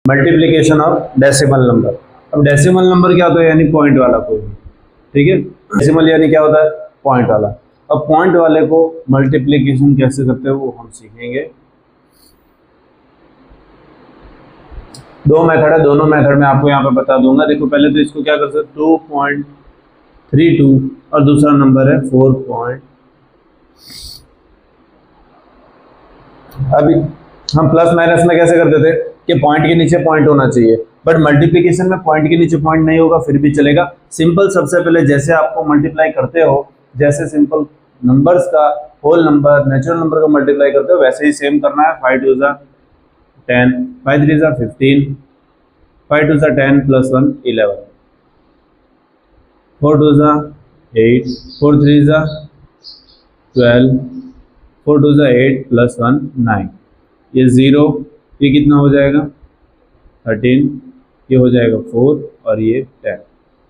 Multiplication of decimal number. अब decimal number क्या होता है, यानी पॉइंट वाला कोई भी, ठीक है। डेसिमल यानी क्या होता है, पॉइंट वाला। अब पॉइंट वाले को मल्टीप्लीकेशन कैसे करते हैं वो हम सीखेंगे। दो मेथड है, दोनों मेथड में आपको यहाँ पे बता दूंगा। देखो पहले तो इसको क्या कर सकते, 2.32 और दूसरा नंबर है 4. अभी हम प्लस माइनस में कैसे करते थे कि पॉइंट के नीचे पॉइंट होना चाहिए, बट मल्टीप्लिकेशन में पॉइंट के नीचे पॉइंट नहीं होगा फिर भी चलेगा। सिंपल, सबसे पहले जैसे आपको मल्टीप्लाई करते हो, जैसे सिंपल नंबर्स का होल नंबर नेचुरल नंबर का मल्टीप्लाई करते हो, वैसे ही सेम करना है। 5 2 10, 5 3 15, 5 2 10 प्लस 1 11, 4 2 8, 4 3 12, 4 2 8 प्लस 1 9, ये 0, ये कितना हो जाएगा 13, ये हो जाएगा 4 और ये 10।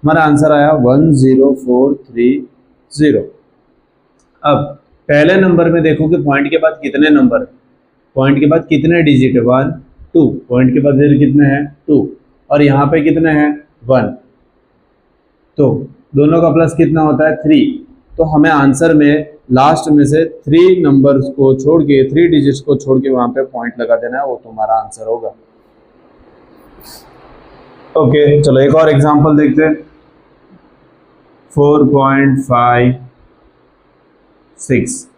हमारा आंसर आया 10430। अब पहले नंबर में देखो कि पॉइंट के बाद कितने नंबर है, पॉइंट के बाद कितने डिजिट है, 1 2, पॉइंट के बाद कितने हैं 2, और यहाँ पे कितने हैं 1, तो दोनों का प्लस कितना होता है 3। तो हमें आंसर में लास्ट में से 3 नंबर्स को छोड़ के, 3 डिजिट्स को छोड़ के वहां पे पॉइंट लगा देना है, वो तुम्हारा आंसर होगा। ओके चलो एक और एग्जांपल देखते हैं। 4.56।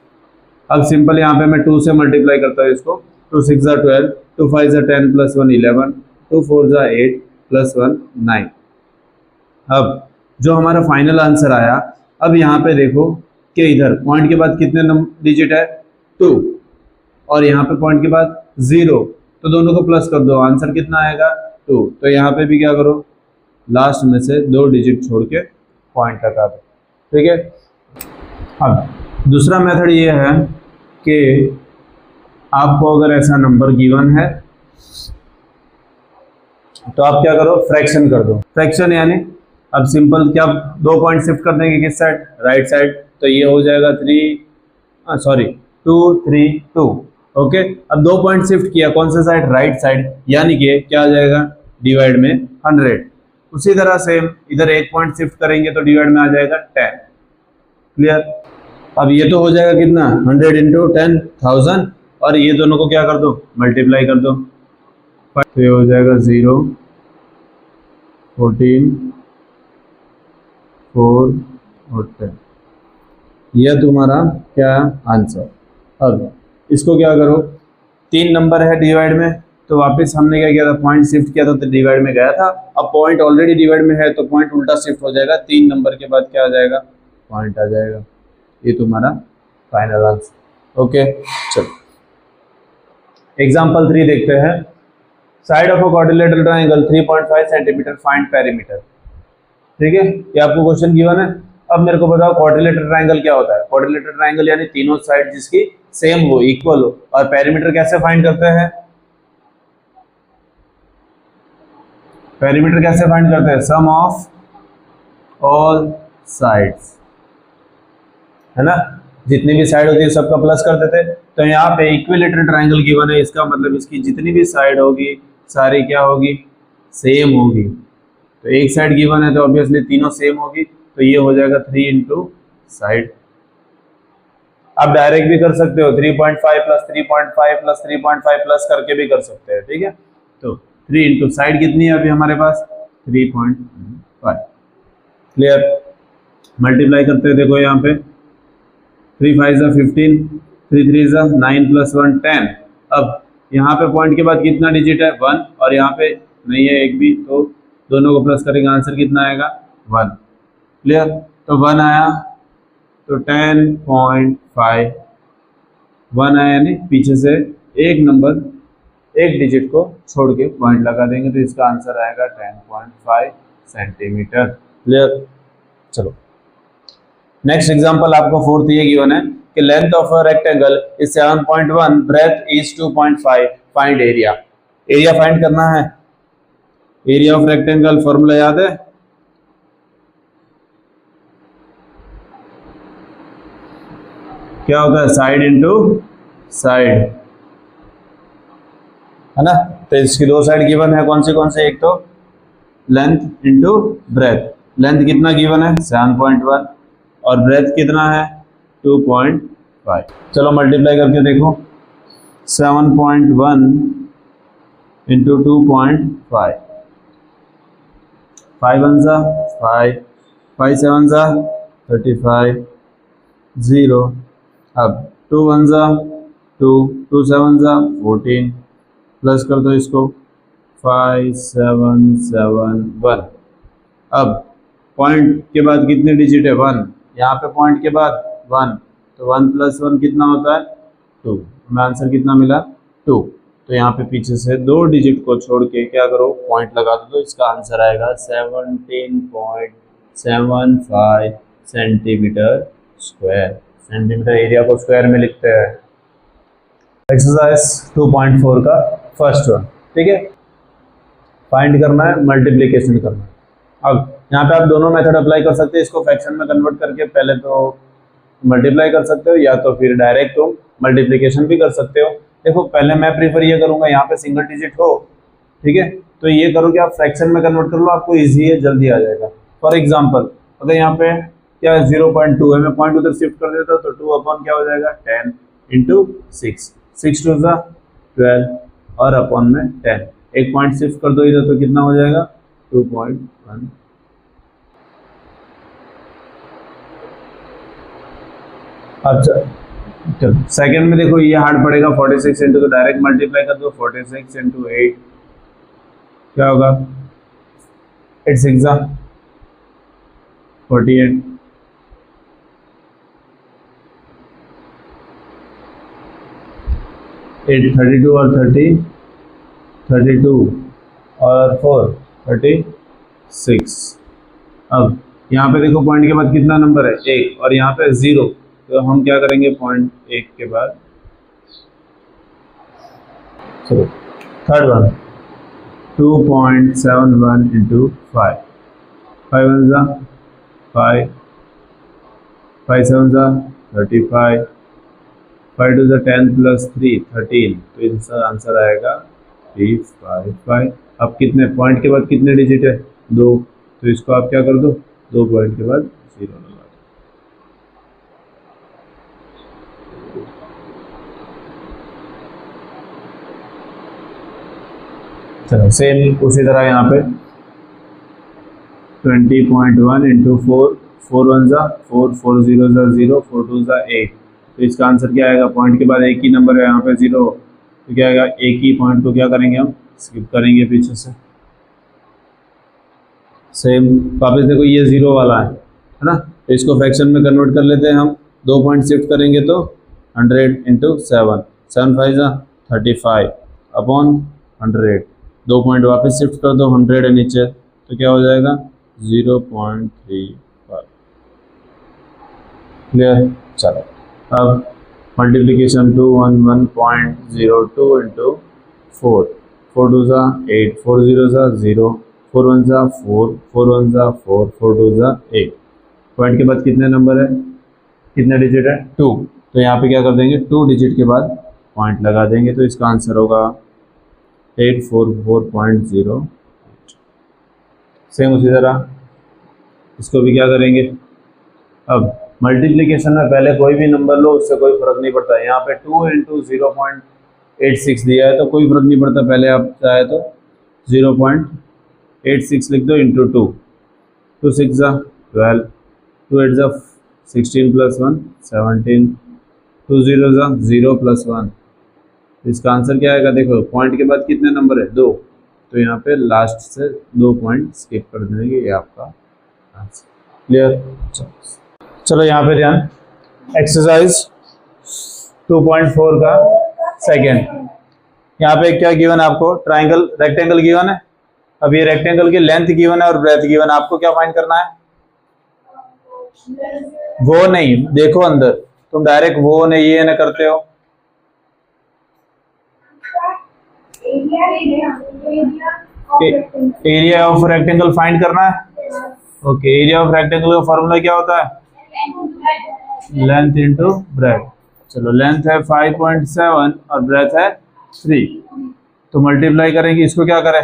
अब सिंपल यहाँ पे मैं 2 से मल्टीप्लाई करता हूँ इसको। 2 6 12, 2 5 10 प्लस 1 11, 2 4 8 प्लस 1 9। अब जो हमारा फाइनल आंसर आया, अब यहाँ पे देखो कि इधर पॉइंट के बाद कितने डिजिट है 2, और यहाँ पे पॉइंट के बाद 0, तो दोनों को प्लस कर दो, आंसर कितना आएगा 2। तो यहाँ पे भी क्या करो, लास्ट में से 2 डिजिट छोड़ के पॉइंट लगा दो, ठीक है। अब दूसरा मेथड ये है कि आपको अगर ऐसा नंबर गिवन है तो आप क्या करो, फ्रैक्शन कर दो। फ्रैक्शन यानी अब सिंपल क्या, 2 पॉइंट शिफ्ट कर देंगे किस साइड, राइट साइड, तो ये हो जाएगा 2 3 2। ओके, अब 2 पॉइंट शिफ्ट किया कौन से साइड, राइट साइड, यानी कि क्या आ जाएगा डिवाइड में 100। उसी तरह सेम इधर 1 पॉइंट शिफ्ट करेंगे तो डिवाइड में आ जाएगा 10। क्लियर। अब ये तो हो जाएगा कितना 100 इंटू 10,000, और ये दोनों को क्या कर दो, मल्टीप्लाई कर दो, तो ये हो जाएगा 0 14 4 और 10। यह तुम्हारा क्या आंसर। अब इसको क्या करो, 3 नंबर है डिवाइड में, तो वापस हमने क्या किया था, पॉइंट शिफ्ट किया था तो डिवाइड में गया था। अब पॉइंट ऑलरेडी डिवाइड में है तो पॉइंट उल्टा शिफ्ट हो जाएगा, 3 नंबर के बाद क्या आ जाएगा, पॉइंट आ जाएगा। ये तुम्हारा फाइनल आंसर। ओके चलो एग्जाम्पल 3 देखते हैं। Side of a quadrilateral triangle 3.5 centimetre, find perimeter. ठीक है, ये आपको क्वेश्चन गिवन है। अब मेरे को बताओ क्वाड्रिलेटरल ट्राइंगल क्या होता है। क्वाड्रिलेटरल ट्राइंगल यानी तीनों साइड जिसकी सेम हो, इक्वल हो। और पेरीमीटर कैसे फाइंड करते हैं, पेरीमीटर कैसे फाइंड करते हैं, सम ऑफ ऑल साइड्स, है ना, जितनी भी साइड होती है सबका प्लस कर देते। तो यहाँ पे इक्विलेटरल ट्राइंगल गिवन है, इसका मतलब इसकी जितनी भी साइड होगी सारी क्या होगी, सेम होगी। तो एक साइड गिवन है तो ऑब्वियसली तीनों सेम होगी, तो ये हो जाएगा 3 इंटू साइड। आप डायरेक्ट भी कर सकते हो, 3.5 प्लस 3.5 प्लस 3.5 प्लस करके भी कर सकते हैं, ठीक है। तो 3 इंटू साइड कितनी है अभी हमारे पास 3.5। क्लियर। मल्टीप्लाई करते हैं, देखो यहाँ पे 3 5 15, 3 3 9 प्लस 1 10। अब यहाँ पे पॉइंट के बाद कितना डिजिट है 1, और यहाँ पे नहीं है एक भी, तो दोनों को प्लस करेंगे, आंसर कितना आएगा 1। क्लियर। तो 1 आया तो 10.5 1 आया, यानी पीछे से एक नंबर एक डिजिट को छोड़ के पॉइंट लगा देंगे, तो इसका आंसर आएगा 10.5 सेंटीमीटर। क्लियर। चलो नेक्स्ट एग्जांपल आपको 4th ये गिवन है कि length of a rectangle is 7.1, breadth is 2.5, find area. Area फाइंड करना है। एरिया ऑफ रेक्टेंगल फॉर्मूला याद है, क्या होता है, साइड इनटू साइड, है ना। तो इसकी दो साइड गिवन है, कौन से, एक तो लेंथ इंटू ब्रेथ। लेंथ कितना गिवन है 7.1 और ब्रेथ कितना है 2.5। चलो मल्टीप्लाई करके देखो, 7.1 इंटू 2.5, 5 1 जा 5, 5 7 जा 35, 0। अब 2 1 जा 2, 2 7 जा 14, प्लस कर दो इसको 5 7 7 1। अब पॉइंट के बाद कितने डिजिट है 1, यहाँ पे पॉइंट के बाद 1, तो 1 + 1 कितना होता है 2। हमें आंसर कितना मिला 2। तो यहाँ पे पीछे से 2 डिजिट को छोड़ के क्या करो पॉइंट लगा दो, तो इसका आंसर आएगा 17.75 सेंटीमीटर स्क्वायर। सेंटीमीटर एरिया को स्क्वायर में लिखते हैं। एक्सरसाइज 2.4 का फर्स्ट वन, ठीक है। फाइंड करना है, मल्टीप्लिकेशन करना है। अब यहाँ पे आप दोनों मेथड अप्लाई कर सकते हैं। इसको फ्रैक्शन में कन्वर्ट करके पहले तो मल्टीप्लाई कर सकते हो, या तो फिर डायरेक्ट तुम मल्टीप्लिकेशन भी कर सकते हो। देखो पहले मैं प्रीफर ये करूँगा यहाँ पे सिंगल डिजिट हो, ठीक है, तो ये करो कि आप फ्रैक्शन में कन्वर्ट कर लो, आपको ईजी है, जल्दी आ जाएगा। फॉर एग्जाम्पल अगर यहाँ पे क्या 0.2 है, मैं पॉइंट उधर शिफ्ट कर देता हूँ, तो 2 अपॉन क्या हो जाएगा 10 इंटू 6, 6 2 जा 12 और अपॉन में 10। एक पॉइंट शिफ्ट कर दो इधर, तो कितना हो जाएगा 2.1। अच्छा चलो सेकंड में देखो, ये हार्ड पड़ेगा 46 इंटू, तो डायरेक्ट मल्टीप्लाई कर दो 46 इंटू 8, क्या होगा 8 6 जा 48, 8 32 और 30 32 और 4 36। अब यहाँ पे देखो पॉइंट के बाद कितना नंबर है 1 और यहाँ पे 0, तो हम क्या करेंगे पॉइंट 1 के बाद, चलो थर्ड वन 2.71 इंटू 5, 5 1 जा 5, 5 7 जा 35, 5 2 जा 10 + 3 13, तो इसका आंसर आएगा 355। अब कितने पॉइंट के बाद कितने डिजिट है 2, तो इसको आप क्या कर दो 2 पॉइंट के बाद 0 लगा दो। चलो सेम उसी तरह यहाँ पे 20.1 इंटू 4, 4 1 जा 4, 4 0 जा 0, 4 2 जा 8, तो इसका आंसर क्या आएगा, पॉइंट के बाद एक ही नंबर है यहाँ पे 0, तो क्या आएगा एक ही पॉइंट को क्या करेंगे हम स्किप करेंगे पीछे से। सेम वापस देखो ये 0 वाला है ना, तो इसको फ्रैक्शन में कन्वर्ट कर लेते हैं हम। 2 पॉइंट शिफ्ट करेंगे तो 100 इंटू 7, 7 5 जा 35 अपॉन 100, 2 पॉइंट वापस शिफ्ट कर दो 100 है नीचे, तो क्या हो जाएगा 0.35। क्लियर। चलो अब मल्टीप्लिकेशन 211.02 इंटू 4, 4 2 जा 8, 4 0 जा 0, 4 1 जा 4, 4 1 जा 4, 4 2 जा 8। पॉइंट के बाद कितने नंबर है, कितने डिजिट है 2, तो यहाँ पे क्या कर देंगे 2 डिजिट के बाद पॉइंट लगा देंगे, तो इसका आंसर होगा 844.0। सेम उसी तरह इसको भी क्या करेंगे। अब मल्टीप्लिकेशन में पहले कोई भी नंबर लो, उससे कोई फर्क नहीं पड़ता। यहाँ पे 2 इंटू 0.86 दिया है तो कोई फर्क नहीं पड़ता, पहले आप चाहे तो 0.86 लिख दो इंटू 2, 2 6 जा 12, 2 8 जा 16 + 1 17, 2 0 जा 0 + 1, इसका आंसर क्या आएगा, देखो पॉइंट के बाद कितने नंबर है 2, तो यहाँ पे लास्ट से 2 पॉइंट स्किप कर देंगे, ये आपका आंसर। क्लियर। चलो यहाँ पे ध्यान, एक्सरसाइज 2.4 का सेकेंड। यहाँ पे क्या गिवन है आपको, ट्राइंगल रेक्टेंगल गिवन है। अब ये रेक्टेंगल की लेंथ गिवन है और ब्रेथ गिवन है, आपको क्या फाइंड करना है, वो नहीं, देखो अंदर, तुम डायरेक्ट वो नहीं ये ना करते हो। एरिया ऑफ रेक्टेंगल फाइंड करना है। ओके, एरिया ऑफ रेक्टेंगल का फॉर्मूला क्या होता है, लेंथ इंटू ब्रेथ। चलो लेंथ है 5.7 और ब्रेथ है 3, तो मल्टीप्लाई करेंगे, इसको क्या करें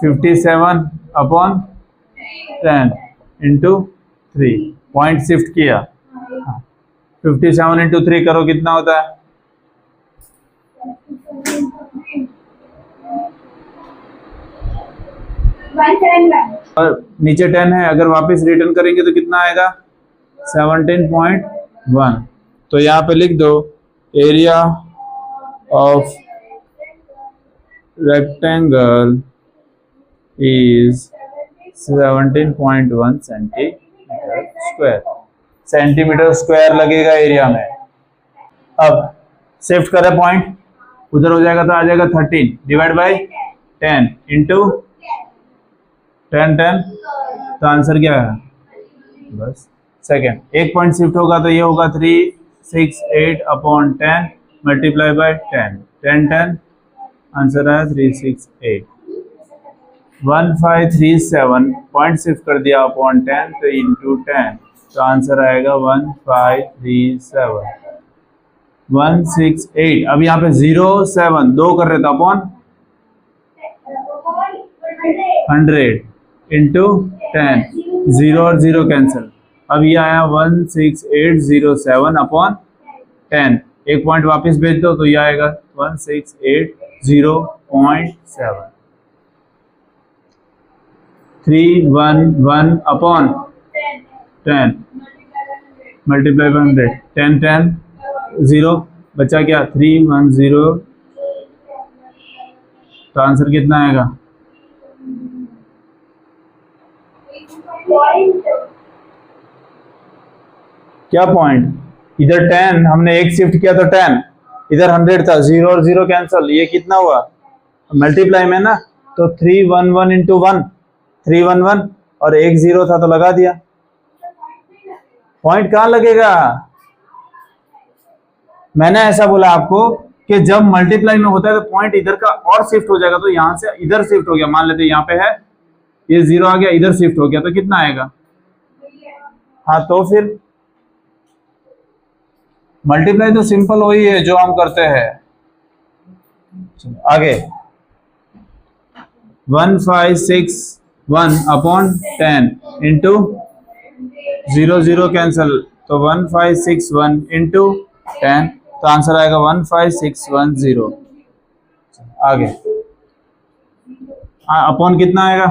57 अपॉन 10 इंटू 3, पॉइंट शिफ्ट किया। 57 इंटू 3 करो कितना होता है, और नीचे 10 है, अगर वापस रिटर्न करेंगे तो कितना आएगा 17.1। तो यहाँ पे लिख दो area of rectangle is 17.1 centimetre square. Centimetre square लगेगा एरिया में। अब शिफ्ट करें पॉइंट, उधर हो जाएगा तो आ जाएगा 13 डिवाइड बाई 10 इंटू 10 तो आंसर क्या है, बस सेकेंड। एक पॉइंट शिफ्ट होगा तो ये होगा 368 अपॉन 10 मल्टीप्लाई बाई 10 10 आंसर है 368। 1537 पॉइंट शिफ्ट कर दिया अपॉन 10 तो इंटू 10 तो आंसर आएगा 1537। 168 अब यहाँ पे 07 2 कर रहे थे अपॉन 100 इंटू 10, 0 और 0 कैंसिल। अब ये आया 16807 अपॉन 10, एक पॉइंट वापस भेज दो तो ये आएगा 1680.7। 311 अपॉन 10 मल्टीप्लाई बाय 100, 10 0 बचा क्या 310, तो आंसर कितना आएगा, क्या पॉइंट, इधर 10 हमने एक शिफ्ट किया तो 10, इधर 100 था, 0 और 0 कैंसिल, ये कितना हुआ मल्टीप्लाई में ना, तो 311 इंटू 1 311 और एक 0 था तो लगा दिया। पॉइंट कहाँ लगेगा, मैंने ऐसा बोला आपको कि जब मल्टीप्लाई में होता है तो पॉइंट इधर का और शिफ्ट हो जाएगा, तो यहां से इधर शिफ्ट हो गया, मान लेते यहाँ पे है ये 0 आ गया, इधर शिफ्ट हो गया तो कितना आएगा, हाँ तो फिर मल्टीप्लाई तो सिंपल वही है जो हम करते हैं। आगे 1561 अपॉन 10 इंटू 0 कैंसिल, तो 1561 इंटू 10 तो आंसर आएगा 15610। आगे अपॉन कितना आएगा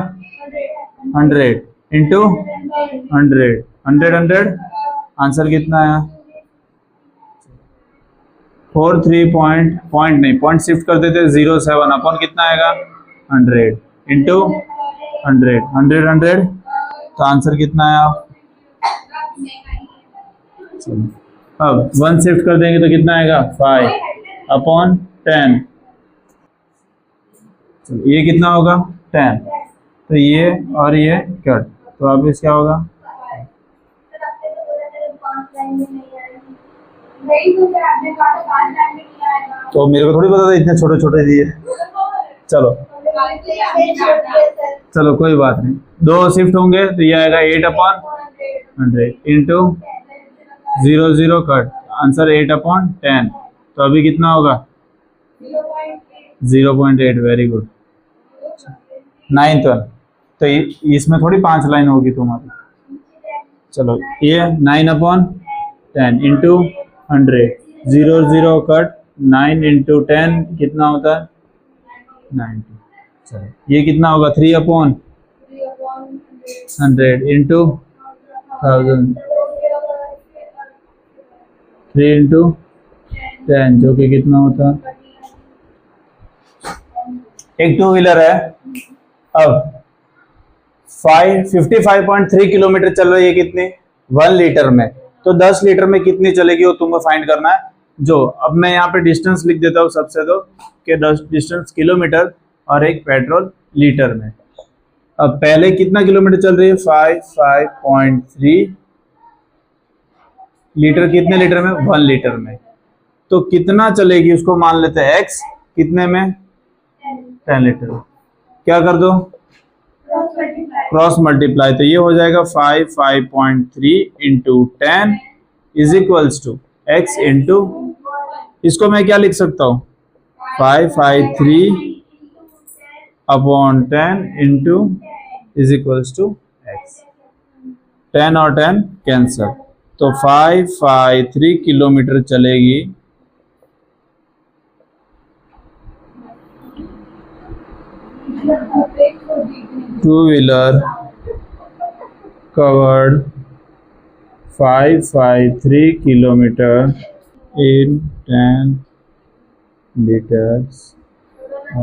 100 इंटू 100 आंसर कितना आया 43 पॉइंट शिफ्ट कर देते 07 अपॉन कितना आएगा 100 इंटू 100 तो आंसर कितना आया। अब 1 शिफ्ट कर देंगे तो कितना आएगा 5 अपॉन 10, ये कितना होगा 10, तो ये और ये कट, तो अब इस क्या होगा तो मेरे को थोड़ी पता था इतने छोटे छोटे दिए। चलो कोई बात नहीं, 2 शिफ्ट होंगे तो ये आएगा 8 upon 100 into 0 cut, answer 8 upon 10, तो अभी कितना होगा 0.8। Very good. 9th वन, तो इसमें थोड़ी 5 लाइन होगी तुम्हारी। चलो ये 9 अपॉन 10 इंटू 100, 0 कट, 9 इंटू 10 कितना होता है 90। चलो ये कितना होगा 3 अपॉन 100 इंटू 1000, 3 इंटू 10 जो कि कितना होता है, एक 2 व्हीलर है। अब 55.3 किलोमीटर चल रही है, कितनी 1 लीटर में, तो 10 लीटर में कितनी चलेगी वो तुमको फाइंड करना है। जो अब मैं यहाँ पे डिस्टेंस लिख देता हूँ सबसे, तो कि डिस्टेंस किलोमीटर और एक पेट्रोल लीटर में। अब पहले कितना किलोमीटर चल रही है 55.3 लीटर, कितने लीटर में 1 लीटर में, तो कितना चलेगी उसको मान लेते हैं x, कितने में 10 लीटर, क्या कर दो क्रॉस मल्टीप्लाई, तो ये हो जाएगा 5.3 into 10 is equals to x into, इसको मैं क्या लिख सकता हूँ 553 upon 10 into is equals to x. 10 और 10 कैंसल, तो 553 किलोमीटर चलेगी। Two wheeler covered 553 kilometer in 10 liters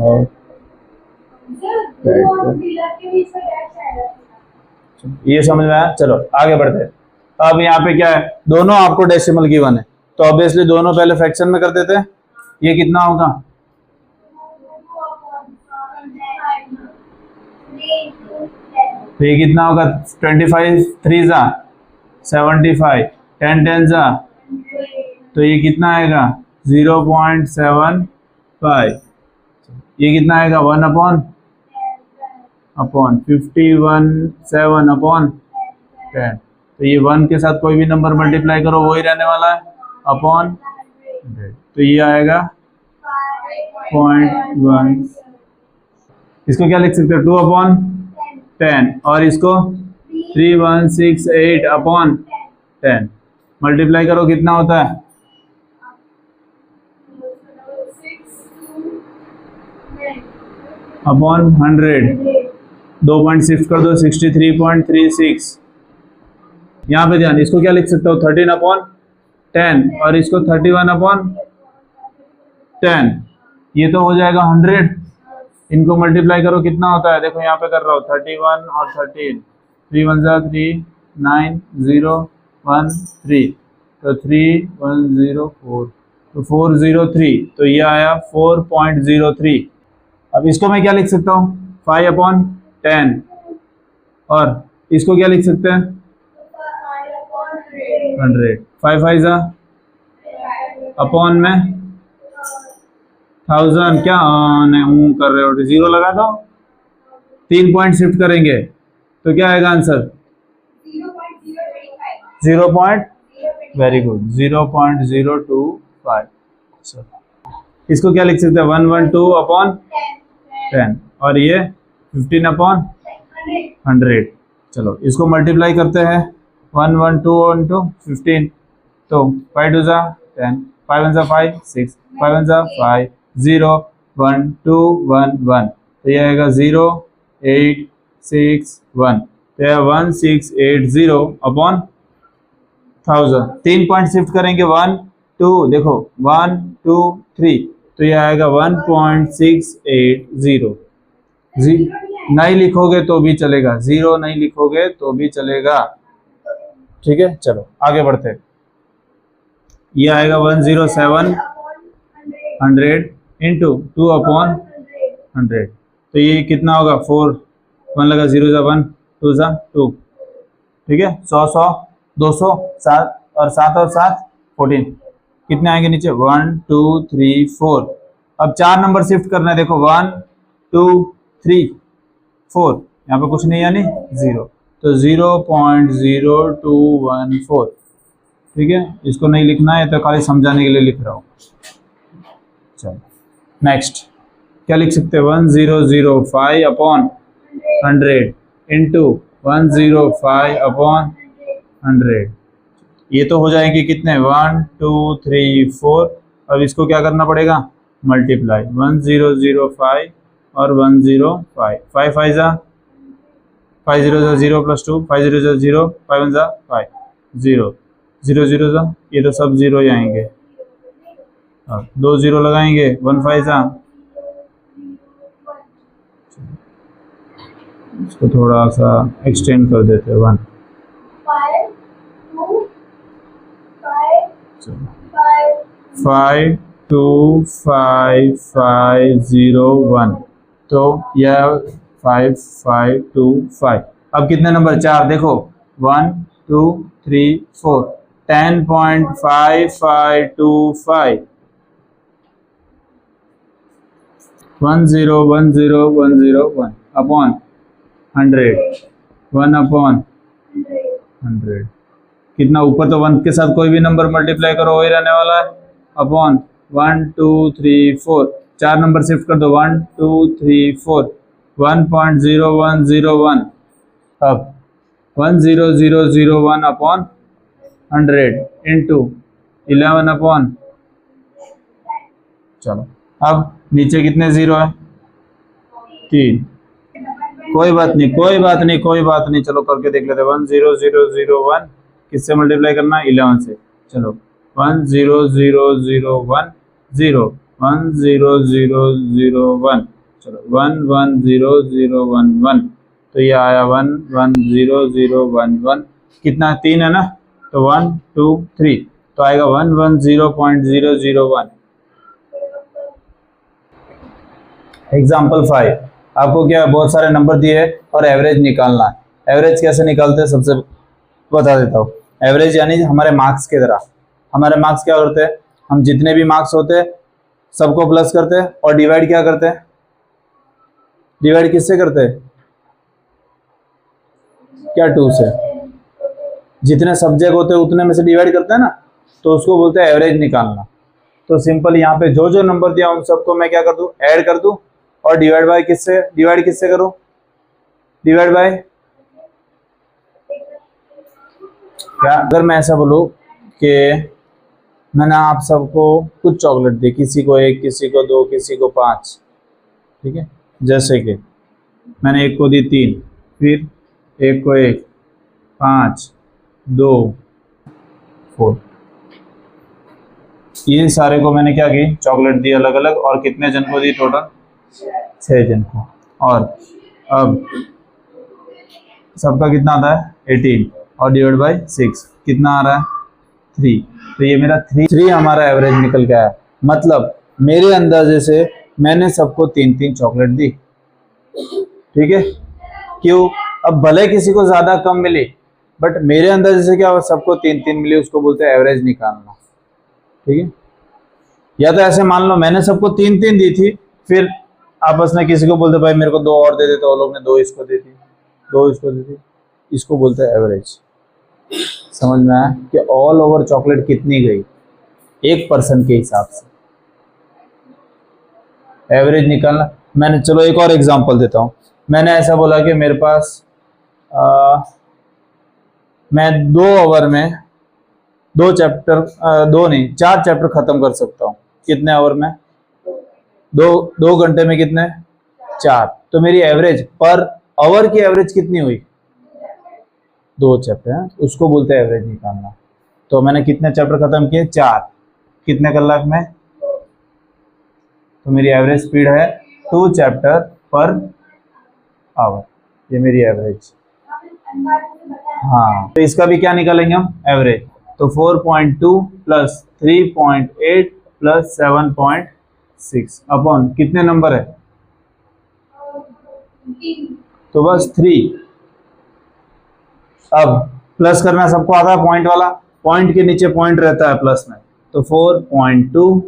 of petrol। ये समझ में आया? चलो आगे बढ़ते हैं। अब यहाँ पे क्या है, दोनों आपको डेसिमल गिवन है, तो ऑब्वियसली दोनों पहले फ्रैक्शन में कर देते हैं। ये कितना होगा, तो ये कितना होगा, 25 3 जा 75, 10 10 जा, तो ये कितना आएगा 0.75। ये कितना आएगा 1 अपॉन 51 7 अपॉन 10। तो ये 1 के साथ कोई भी नंबर मल्टीप्लाई करो वही रहने वाला है, अपॉन 100। तो ये आएगा 0.1। इसको क्या लिख सकते हो, 2 अपॉन 10, और इसको 3168 अपॉन 10 मल्टीप्लाई करो, कितना होता है, अपॉन 100। 2 पॉइंट शिफ्ट कर दो, 63.36। यहाँ पे ध्यान, इसको क्या लिख सकते हो, 13 अपॉन 10, और इसको 31 अपॉन 10। ये तो हो जाएगा 100। इनको मल्टीप्लाई करो, कितना होता है, देखो यहाँ पे कर रहा हूँ 31 और 13, 3 1 जा 3 9 0 1 3, तो 3104, तो 403, तो ये आया 4.03। अब इसको मैं क्या लिख सकता हूँ, 5 अपॉन 10, और इसको क्या लिख सकते हैं 100। 5 5 जा अपॉन में 1000, क्या कर रहे हो, 0 लगा दो, 3 पॉइंट शिफ्ट करेंगे तो क्या आएगा आंसर, 0. Very good, 0.025। इसको क्या लिख सकते हैं, 112 अपॉन 10, और ये 15 अपॉन 100। चलो इसको मल्टीप्लाई करते हैं, 112 इंटू 15, तो 5 2 जा 10, 5 1 जा 5 6, 5 1 जा 5 0 1 2 1 1, तो ये आएगा 0 8 6 1, तो यह 1680 अपॉन 1000। 3 पॉइंट शिफ्ट करेंगे, 1 2, देखो 1 2 3, तो ये आएगा 1.680। नहीं लिखोगे तो भी चलेगा, 0 नहीं लिखोगे तो भी चलेगा, ठीक है। चलो आगे बढ़ते हैं। ये आएगा 10700 इंटू 2 अपॉन 100, तो ये कितना होगा, 4 1 लगा, 0 जा 1 2 जा 2, ठीक है। 100 100 200 7 और 7 और 7 14, कितने आएंगे नीचे, 1 2 3 4। अब 4 नंबर शिफ्ट करना है, देखो 1 2 3 4, यहाँ पे कुछ नहीं यानी 0, तो 0.0214, ठीक है। इसको नहीं लिखना है, तो खाली समझाने के लिए लिख रहा हूँ। चलो नेक्स्ट क्या लिख सकते हैं, 1005 अपॉन 100 इंटू 105 अपॉन 100। ये तो हो जाएंगे कितने, 1 2 3 4, अब इसको क्या करना पड़ेगा, मल्टीप्लाई, 1005 और 105, 5 5 जा 5 0 जा 0 प्लस 2, 5 0 जा 0, 5 1 जा 5 0 0 0 जा, ये तो सब 0 ही आएंगे, 2 0 लगाएंगे, 1 5 जा, इसको थोड़ा सा एक्सटेंड कर देते हैं, 1 5 2 5 5 0 1, तो यह 5 5 2 5। अब कितने नंबर, 4, देखो 1 2 3 4, 10.5525, 1010101 अपॉन 100, 1 अपॉन 100, कितना ऊपर, तो 1 के साथ कोई भी नंबर मल्टीप्लाई करो वही रहने वाला है, अपॉन 1 2 3 4, चार नंबर शिफ्ट कर दो, 1 2 3 4, 1.0101। अब 10001 अपॉन 100 इंटू 11 अपॉन, चलो अब नीचे कितने जीरो है, 3। कोई बात नहीं, कोई बात नहीं, कोई बात नहीं, चलो करके देख लेते हैं। 10001 किससे मल्टीप्लाई करना है, 11 से। चलो 10001 0, 10001, चलो 110011, तो ये आया 110011, कितना 3 है ना, तो 1 2 3, तो आएगा 110.001। एग्जाम्पल 5, आपको क्या बहुत सारे नंबर दिए हैं और एवरेज निकालना है। एवरेज कैसे निकालते हैं सबसे बता देता हूँ। एवरेज यानी हमारे मार्क्स की तरह। हमारे मार्क्स क्या करते हैं, हम जितने भी मार्क्स होते हैं सबको प्लस करते हैं और डिवाइड क्या करते हैं, डिवाइड किससे करते हैं, क्या 2 से। जितने सब्जेक्ट होते हैं उतने में से डिवाइड करते हैं ना, तो उसको बोलते हैं एवरेज निकालना। तो सिंपल यहाँ पे जो जो नंबर दिया उन सबको मैं क्या कर दूं, ऐड कर दूं और डिवाइड बाय किससे, डिवाइड किससे करूं, डिवाइड बाय क्या। अगर मैं ऐसा बोलूं कि मैंने आप सबको कुछ चॉकलेट दी, किसी को 1, किसी को 2, किसी को 5, ठीक है। जैसे कि मैंने एक को दी 3, फिर एक को 1, 5, 2, 4, इन सारे को मैंने क्या की, चॉकलेट दी अलग अलग, और कितने जन को दी, टोटल 6 जन को। और अब सबका कितना आता है, 18, और डिवाइड बाय 6 कितना आ रहा है, 3। तो ये मेरा 3 हमारा एवरेज निकल के आया। मतलब मेरे अंदाजे से मैंने सबको 3-3 चॉकलेट दी, ठीक है। क्यों, अब भले किसी को ज्यादा कम मिली, बट मेरे अंदाजे से क्या, सबको 3-3 मिली, उसको बोलते हैं एवरेज निकालना, ठीक है। या तो ऐसे मान लो मैंने सबको 3-3 दी थी, फिर आपस में किसी को बोलते भाई मेरे को 2 और दे दे, तो वो लोग ने 2 इसको दे दी, 2 इसको दे दी, इसको बोलते हैं एवरेज। समझ में आया कि ऑल ओवर चॉकलेट कितनी गई, एक पर्सन के हिसाब से एवरेज निकालना। मैंने, चलो एक और एग्जांपल देता हूँ। मैंने ऐसा बोला कि मेरे पास मैं 2 आवर में 2 चैप्टर, 2 नहीं 4 चैप्टर खत्म कर सकता हूँ। कितने आवर में, 2 घंटे में कितने, 4। तो मेरी एवरेज पर आवर की एवरेज कितनी हुई, 2 चैप्टर है, उसको बोलते हैं एवरेज निकालना। तो मैंने कितने चैप्टर खत्म किए, 4, कितने कलाक में, तो मेरी एवरेज स्पीड है 2 चैप्टर पर आवर, ये मेरी एवरेज। हाँ, तो इसका भी क्या निकालेंगे हम, एवरेज। तो 4.2 प्लस 3.8 प्लस 7.6 अपॉन कितने नंबर है, तो बस 3। अब प्लस करना सबको आता है, पॉइंट वाला, पॉइंट के नीचे पॉइंट रहता है प्लस में। तो 4.2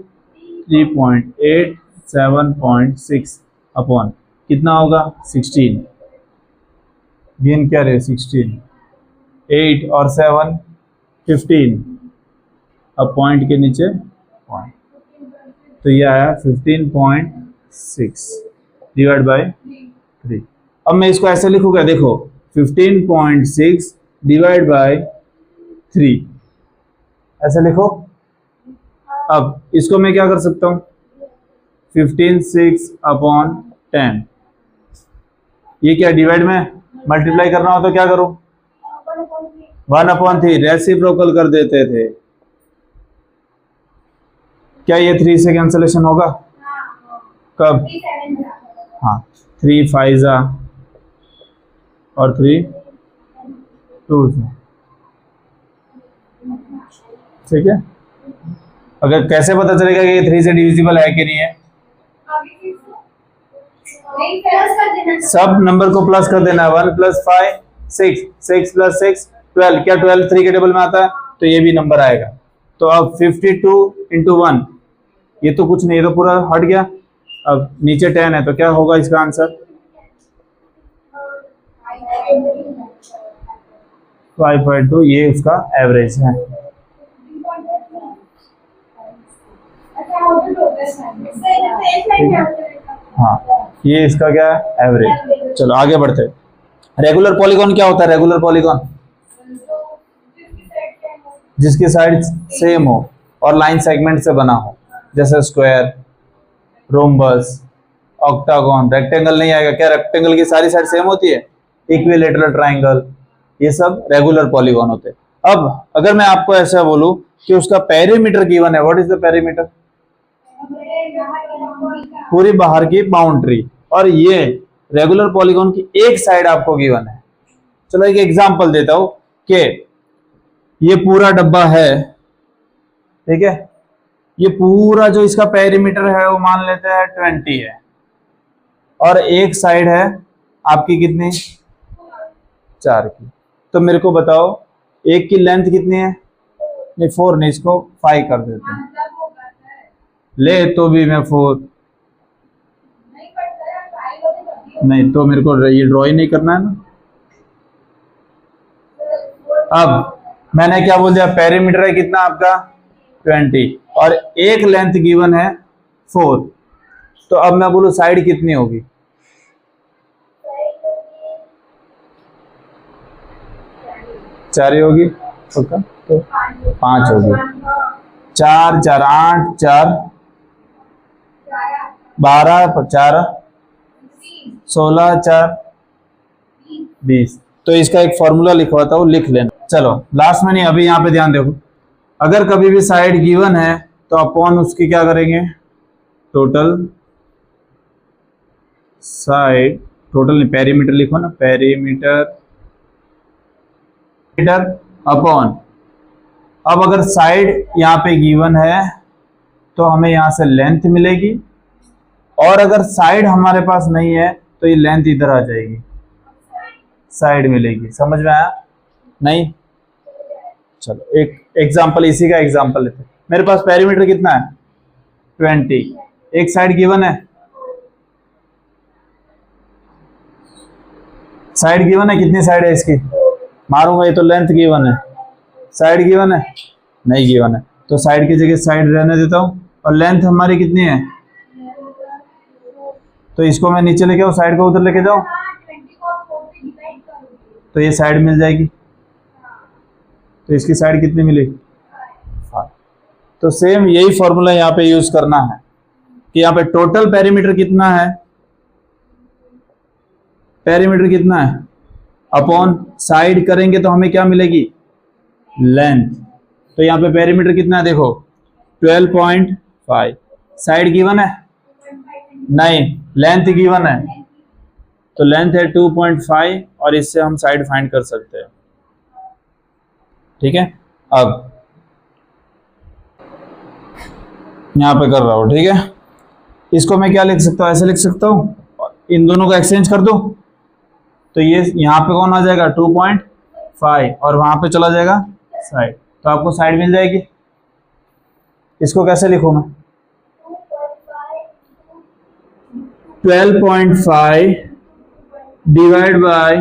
3.8 7.6 अपॉन कितना होगा, 16। गेन क्या रहे, 16, 8 और 7 15, अब पॉइंट के नीचे पॉइंट, तो ये आया 15.6 डिवाइड बाय 3। अब मैं इसको ऐसे लिखूंगा, देखो 15.6 डिवाइड बाय 3, ऐसे लिखो। अब इसको मैं क्या कर सकता हूं, 15.6 अपॉन 10, ये क्या डिवाइड में, मल्टीप्लाई करना हो तो क्या करूं, 1/3 रेसिप्रोकल कर देते थे। क्या ये 3 से कैंसलेशन होगा, कब, हाँ 3 5 और 3 2 से, ठीक है। अगर कैसे पता चलेगा कि ये 3 से डिविजिबल है कि नहीं है, सब नंबर को प्लस कर देना है। 1 + 5 6, 6 + 6 12, क्या 12 3 के टेबल में आता है, तो ये भी नंबर आएगा। तो अब 52 × 1, ये तो कुछ नहीं, ये तो पूरा हट गया। अब नीचे 10 है, तो क्या होगा इसका आंसर, 5.2, ये उसका एवरेज है। हाँ, ये इसका क्या है, एवरेज। चलो आगे बढ़ते हैं। रेगुलर पॉलीगॉन क्या होता है? रेगुलर पॉलीगॉन जिसकी साइड सेम हो और लाइन सेगमेंट से बना हो, जैसे स्क्वायर, रोम्बस, ऑक्टागन। रेक्टेंगल नहीं आएगा क्या? रेक्टेंगल की सारी साइड सेम होती है। इक्विलेटरल ट्राइंगल, ये सब रेगुलर पॉलीगॉन होते हैं। अब अगर मैं आपको ऐसा बोलूं कि उसका पेरीमीटर गिवन है, व्हाट इज द पेरीमीटर? पूरी बाहर की बाउंड्री। और ये रेगुलर पॉलीगॉन की एक साइड आपको गिवन है। चलो एक एग्जांपल देता हूं कि ये पूरा डब्बा है, ठीक है, ये पूरा जो इसका पेरीमीटर है वो मान लेते हैं 20 है, और एक साइड है आपकी कितनी? 4 की। तो मेरे को बताओ एक की लेंथ कितनी है? नहीं 4 नहीं, इसको 5 कर देते हैं। ले तो भी मैं 4 नहीं, तो मेरे को ये ड्रॉ ही नहीं करना है ना। अब मैंने क्या बोल दिया? पेरीमीटर है कितना आपका? 20, और एक लेंथ गिवन है 4। तो अब मैं बोलूं साइड कितनी होगी? 4 ही होगी, ओके, तो 5 होगी। 4 4 8 4 12 4 16 4 20। तो इसका एक फॉर्मूला लिखवाता हूँ, लिख लेना। चलो लास्ट में नहीं, अभी यहाँ पे ध्यान देखो। अगर कभी भी साइड गिवन है तो अपॉन उसकी क्या करेंगे? टोटल साइड, टोटल नहीं, पेरीमीटर लिखो ना, पेरीमीटर अपॉन। अब अगर साइड यहाँ पे गिवन है तो हमें यहाँ से लेंथ मिलेगी, और अगर साइड हमारे पास नहीं है तो ये लेंथ इधर आ जाएगी, साइड मिलेगी। समझ में आया? नहीं? चलो एक एग्जांपल, इसी का एग्जांपल लेते हैं। मेरे पास पेरीमीटर कितना है? 20, एक साइड गिवन है, साइड गिवन है, कितनी साइड है इसकी? मारूंगा, ये तो लेंथ गिवन है। साइड गिवन है? नहीं गिवन है, तो साइड की जगह साइड रहने देता हूं। और लेंथ हमारी कितनी है? तो इसको मैं नीचे लेके आऊं, साइड को उधर लेके जाऊं, तो ये साइड मिल जाएगी। तो इसकी साइड कितनी मिली? 5। तो सेम यही फॉर्मूला यहाँ पे यूज करना है कि यहाँ पे टोटल पेरीमीटर कितना है, पेरीमीटर कितना है अपॉन साइड करेंगे तो हमें क्या मिलेगी? लेंथ। तो यहाँ पे पेरीमीटर कितना है देखो, 12.5। साइड गिवन है? नहीं, लेंथ गिवन है, तो लेंथ है 2.5, और इससे हम साइड फाइंड कर सकते हैं। ठीक है, अब यहां पे कर रहा हूं, ठीक है। इसको मैं क्या लिख सकता हूं? ऐसे लिख सकता हूं, इन दोनों को एक्सचेंज कर दूं, तो ये यहां पे कौन आ जाएगा? 2.5, और वहां पे चला जाएगा साइड, तो आपको साइड मिल जाएगी। इसको कैसे लिखूं मैं? 12.5 divide by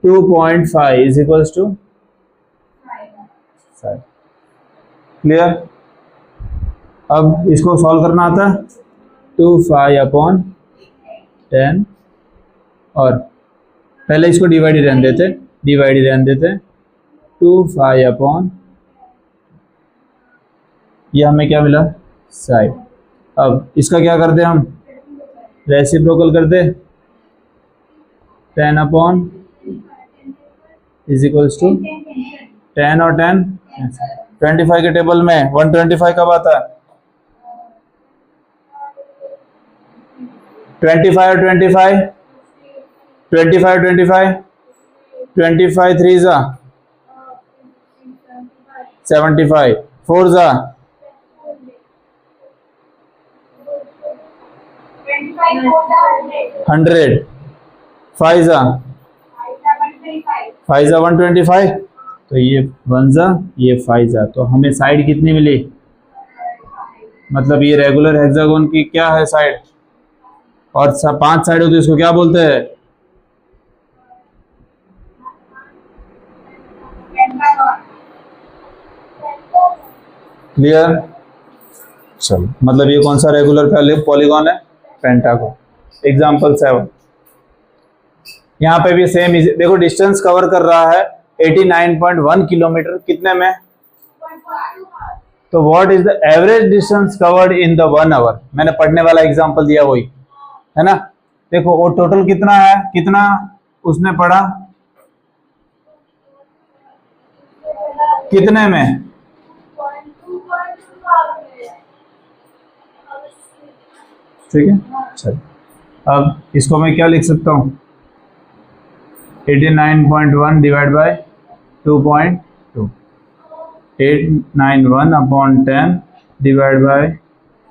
2.5 is equals to 5। Clear? अब इसको सॉल्व करना आता है। 2 अपॉन 10, और पहले इसको डिवाइड ही रहने देते, डिवाइड ही रहने देते। 2 अपॉन, ये हमें क्या मिला? साइड। अब इसका क्या कर दे हम? रेसिप्रोकल कर दे। 10 अपॉन इज इक्वल्स टू 10 और 10 25 के टेबल में 125 कब आता है? 25 और 25 25 25 25 3 जा 75, 4 जा 100, 5 जा 125, तो ये 1 जा, ये 5 जा, तो हमें साइड कितनी मिली? मतलब ये रेगुलर हेक्सागोन की क्या है? साइड। और 5 साइड होती है, इसको क्या बोलते हैं? क्लियर? चलो, मतलब ये कौन सा रेगुलर पॉलीगॉन है? पेंटागन। एग्जाम्पल 7, यहाँ पे भी सेम, देखो डिस्टेंस कवर कर रहा है 89.1 किलोमीटर, कितने में? तो what is the average distance covered in the 1 hour? मैंने पढ़ने वाला एग्जांपल दिया वही है ना। देखो वो टोटल कितना है, कितना उसने पढ़ा, कितने में? ठीक है, चलो अब इसको मैं क्या लिख सकता हूँ, 89.1 divide by 2.2, 891 upon 10 divide by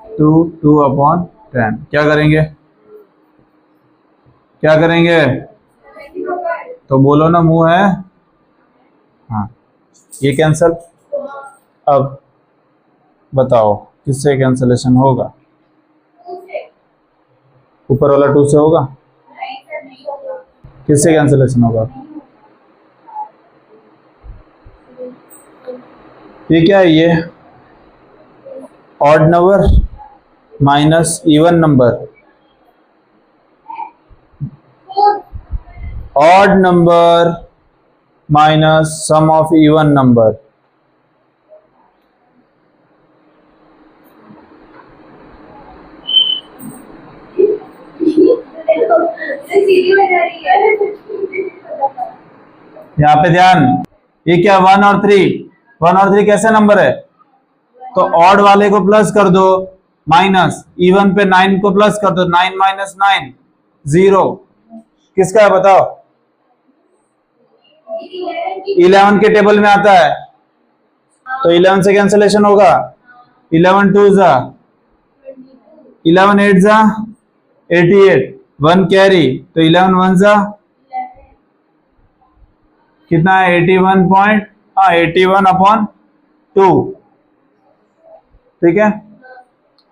2 upon 10। क्या करेंगे, क्या करेंगे? तो बोलो ना, मुंह है, हाँ, ये कैंसल। अब बताओ किससे कैंसलेशन होगा? ऊपर वाला 2 से होगा? किससे कैंसलेशन होगा? ये क्या है, ये odd number minus even number, odd number minus sum of even number. यहाँ पे ध्यान, ये क्या 1 और 3, 1 और 3 कैसे नंबर है? तो ऑड वाले को प्लस कर दो, माइनस इवन पे 9 को प्लस कर दो, 9 माइनस 9 0। किसका है बताओ? 11 के टेबल में आता है, तो 11 से कैंसलेशन होगा, 11 2 जा 11 8 जा 88, 1 कैरी, तो 11 1 जा कितना है 81 अपॉन 2। ठीक है,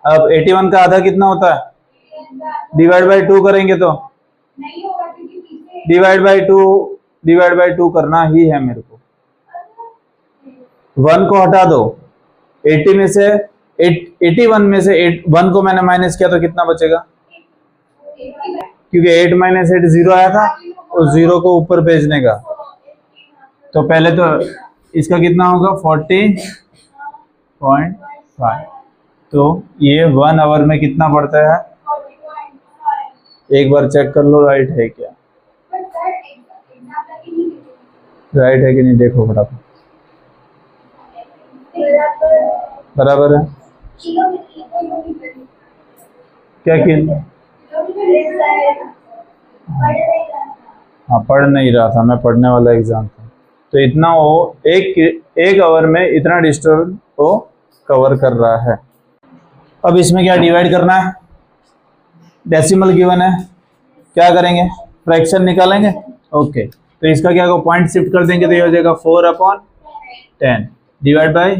अब 81 का आधा कितना होता है? डिवाइड बाय 2 करेंगे तो डिवाइड बाय 2 करना ही है मेरे को। 1 को हटा दो, 80 में से 81 में से 1 को मैंने माइनस किया तो कितना बचेगा? क्योंकि 8 माइनस 8 0 आया था, उस 0 को ऊपर भेजने का। तो पहले तो इसका कितना होगा 40.5। तो ये 1 आवर में कितना पड़ता है? एक बार चेक कर लो राइट है क्या, राइट है कि नहीं, देखो फटाफट। बराबर है क्या किन? हाँ, पढ़ नहीं रहा था मैं, पढ़ने वाला एग्जाम था। तो इतना वो एक आवर में इतना डिस्टेंस को कवर कर रहा है। अब इसमें क्या डिवाइड करना है? डेसिमल गिवन है, क्या करेंगे? फ्रैक्शन निकालेंगे। ओके, तो इसका क्या पॉइंट शिफ्ट कर देंगे तो ये हो जाएगा 4/10 डिवाइड बाय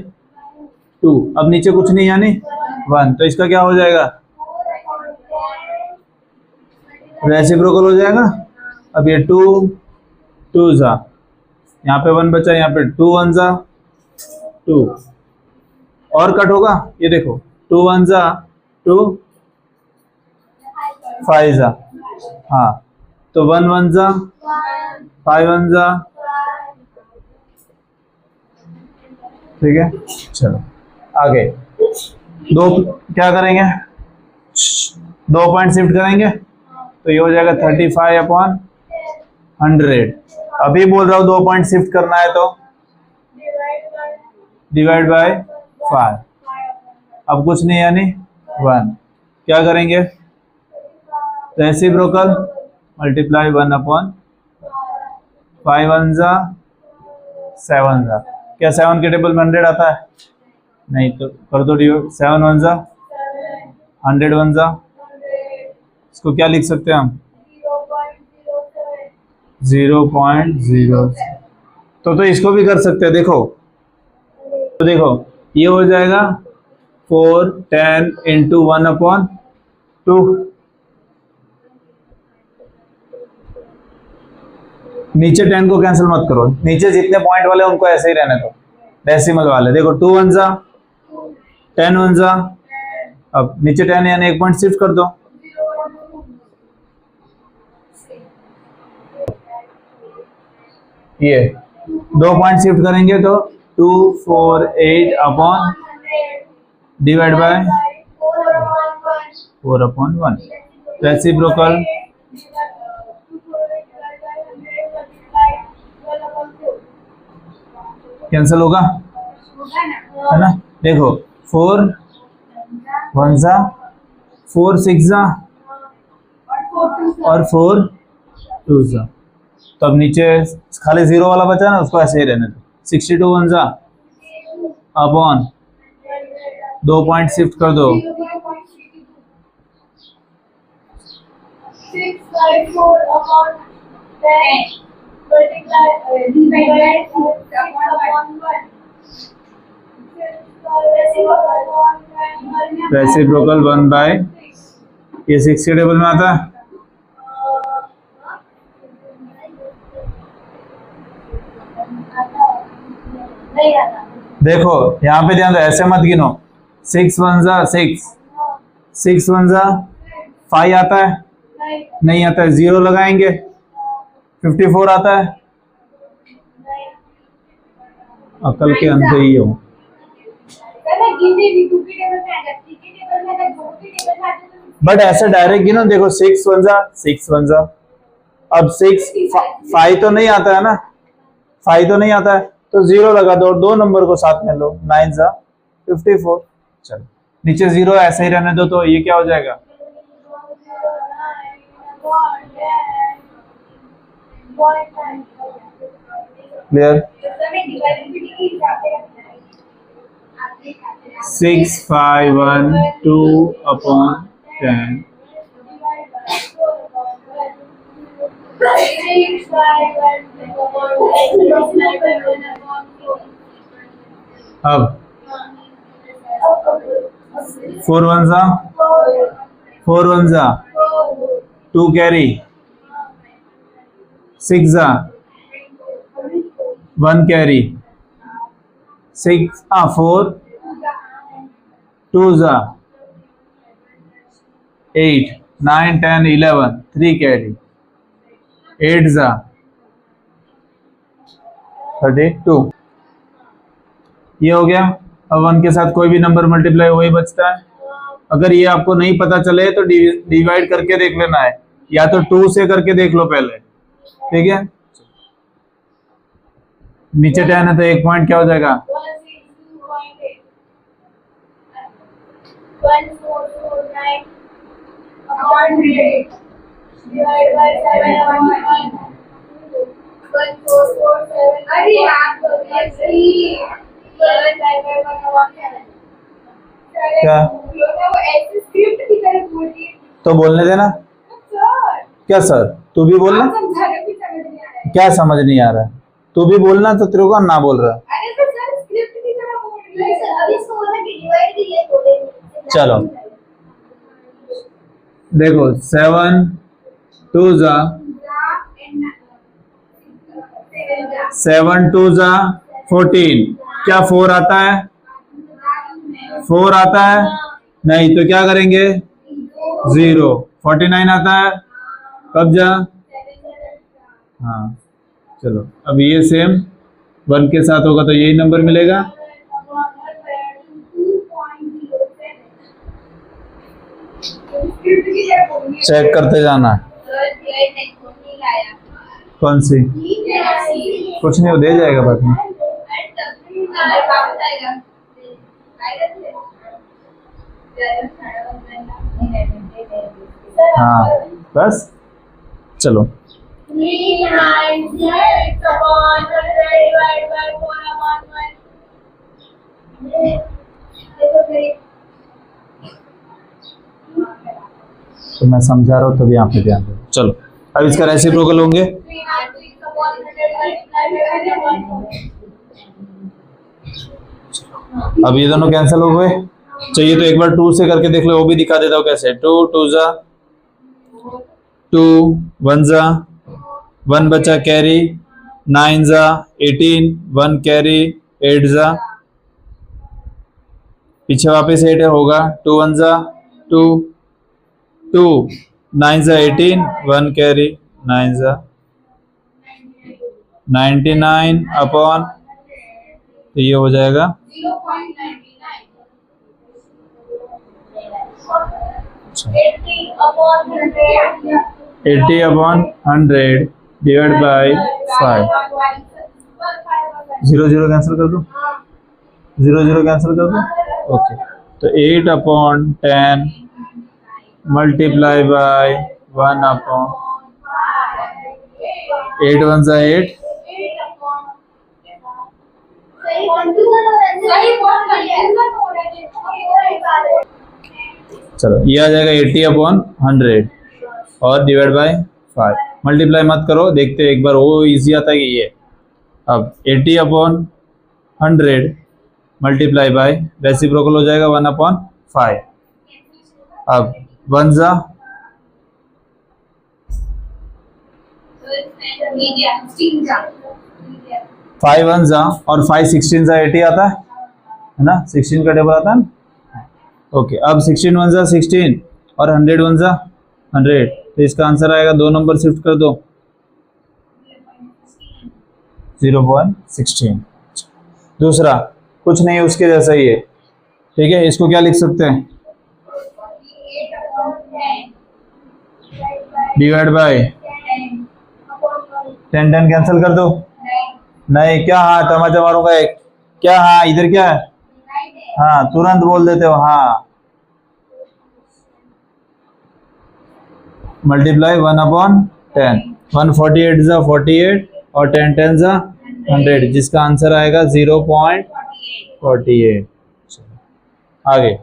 2। अब नीचे कुछ नहीं यानी 1, तो इसका क्या हो जाएगा? रेसिप्रोकल हो जाएगा। अब ये 2 जा, यहाँ पे 1 बचा, यहाँ पे 2 1 जा 2 और कट होगा, ये देखो 2 1 जा 2 5 जा, हाँ, तो 1 1 जा 5 1 जा। ठीक है, चलो आगे दो क्या करेंगे? 2 पॉइंट शिफ्ट करेंगे तो ये हो जाएगा 35/100। अभी बोल रहा हूँ 2 पॉइंट शिफ्ट करना है तो डिवाइड बाय 5। अब कुछ नहीं यानी 1, क्या करेंगे? रेसिप्रोकल मल्टीप्लाई 1/5 1 जा 7 जा। क्या 7 के टेबल में 100 आता है? नहीं, तो कर दो डिवाइड, 7 1 जा 100 1 जा, इसको क्या लिख सकते हैं हम? 0.0। तो इसको भी कर सकते हैं, देखो तो देखो ये हो जाएगा 4 10 इंटू 1/2। नीचे 10 को कैंसिल मत करो, नीचे जितने पॉइंट वाले उनको ऐसे ही रहने दो, डेसिमल वाले। देखो 2 1 जा 10 1 जा अब नीचे 10 यानी एक पॉइंट शिफ्ट कर दो, ये 2 पॉइंट शिफ्ट करेंगे तो 2 4 8 upon divide by 4/1, reciprocal cancel होगा, है ना। देखो 4 1 जा 4 6 जा और 4 2 जा, तो अब नीचे खाली 0 वाला बचा ना, उसको ऐसे ही रहने दो। 62 1 जा अपॉन 2 पॉइंट शिफ्ट कर दो, 6 by 4 upon 10 divided 6 upon 1 reciprocal 1 bye, ये 6 के टेबल में आता है। देखो यहाँ पे ध्यान दो, ऐसे मत गिनो। 6 1 जा 6, 6 1 जा 5 आता है, नहीं आता है, 0 लगाएंगे। 54 आता है, अकल के अंधे ही हो। बट ऐसे डायरेक्ट गिनो, देखो 6 1 जा 6 1 जा, अब 6 5 तो नहीं आता है ना, 5 तो नहीं आता है, तो 0 लगा दो और 2 नंबर को साथ में लो, 9 जा 54। चलो नीचे 0 ऐसे ही रहने दो, तो ये क्या हो जाएगा, क्लियर। 6 5 1 2 अपॉन 10 अब 4 1 जा 4 1 जा 2 कैरी, 6 जा 1 कैरी, 4 2 जा 8 9 10 11 3 कैरी, 8 जा 32, ये हो गया। अब 1 के साथ कोई भी नंबर मल्टीप्लाई वही बचता है। अगर ये आपको नहीं पता चले तो डिवाइड करके देख लेना है, या तो 2 से करके देख लो पहले, ठीक है। नीचे 10 है तो एक पॉइंट क्या हो जाएगा, 1449 upon 100 divided by 7/1 1447। अरे आप तो ऐसे क्या वो ऐसे स्क्रिप्ट की तरह बोलती है। तो बोलने देना। सर क्या सर, तू भी बोलना। आप समझा रहे हो कि समझ नहीं आ रहा है। क्या समझ नहीं आ रहा है, तू भी बोलना, तो तेरे को ना बोल रहा। अरे तो सर स्क्रिप्ट की तरह बोल रही है। सर अभी इसको बोलना कि डिवाइड के लिए बोलेंगे। चलो देखो 7 2 जा 7 2 जा 14, क्या 4 आता है, 4 आता है, नहीं तो क्या करेंगे 0। 49 आता है, कब जा, हाँ चलो अब ये सेम 1 के साथ होगा तो यही नंबर मिलेगा। चेक करते जाना। कौन सी, कुछ नहीं, वो दे जाएगा बाद में। हाँ बस चलो। 396 upon 100 divided by 4/1। तो मैं समझा रहा हूँ तभी यहाँ पे ध्यान दो। चलो अब इसका रेसिप्रोकल होंगे, अब ये दोनों कैंसिल हो गए। चाहिए तो एक बार 2 से करके देख लो, वो भी दिखा देता हूँ कैसे। 2 2 जा 2 1 जा 1 बचा कैरी, 9 जा 18 1 कैरी, 8 जा पीछे वापस 8 होगा, 2 1 जा 2, 2 9 जा 18, 1 कैरी 9 जा 99 अपॉन, तो ये हो जाएगा 80 अपॉन 100 डिवाइड बाय 5। 0 0 कैंसिल कर दो, 0 0 कैंसिल कर दो। ओके, तो 8 अपॉन 10 मल्टीप्लाई बाय 1 अपॉन 8 1 जा 8, चलो ये आ जाएगा 80 अपॉन 100 और डिवाइड बाय 5। मल्टीप्लाई मत करो, देखते हैं एक बार, वो इजी आता है कि ये। अब 80 अपॉन 100 मल्टीप्लाई बाय रेसिप्रोकल हो जाएगा 1 अपॉन 5। अब 1 जा 5 1 जा और 5 16 जा 80 आता है ना, 16 का टेबल आता है ना। ओके, अब 16 1 जा 16 और 100 1 जा 100, तो इसका आंसर आएगा, 2 नंबर शिफ्ट कर दो, 0.16। दूसरा कुछ नहीं, उसके जैसा ही है, ठीक है। इसको क्या लिख सकते हैं, डिवाइड बाय 10 10 कैंसिल कर दो। नहीं, क्या हाँ तमाचा मारूंगा एक, क्या हाँ इधर क्या है, हाँ तुरंत बोल देते हो हाँ। मल्टीप्लाई 1 अपॉन 10, 148 जा 48 और 10 10 जा 100, जिसका आंसर आएगा 0.48। आगे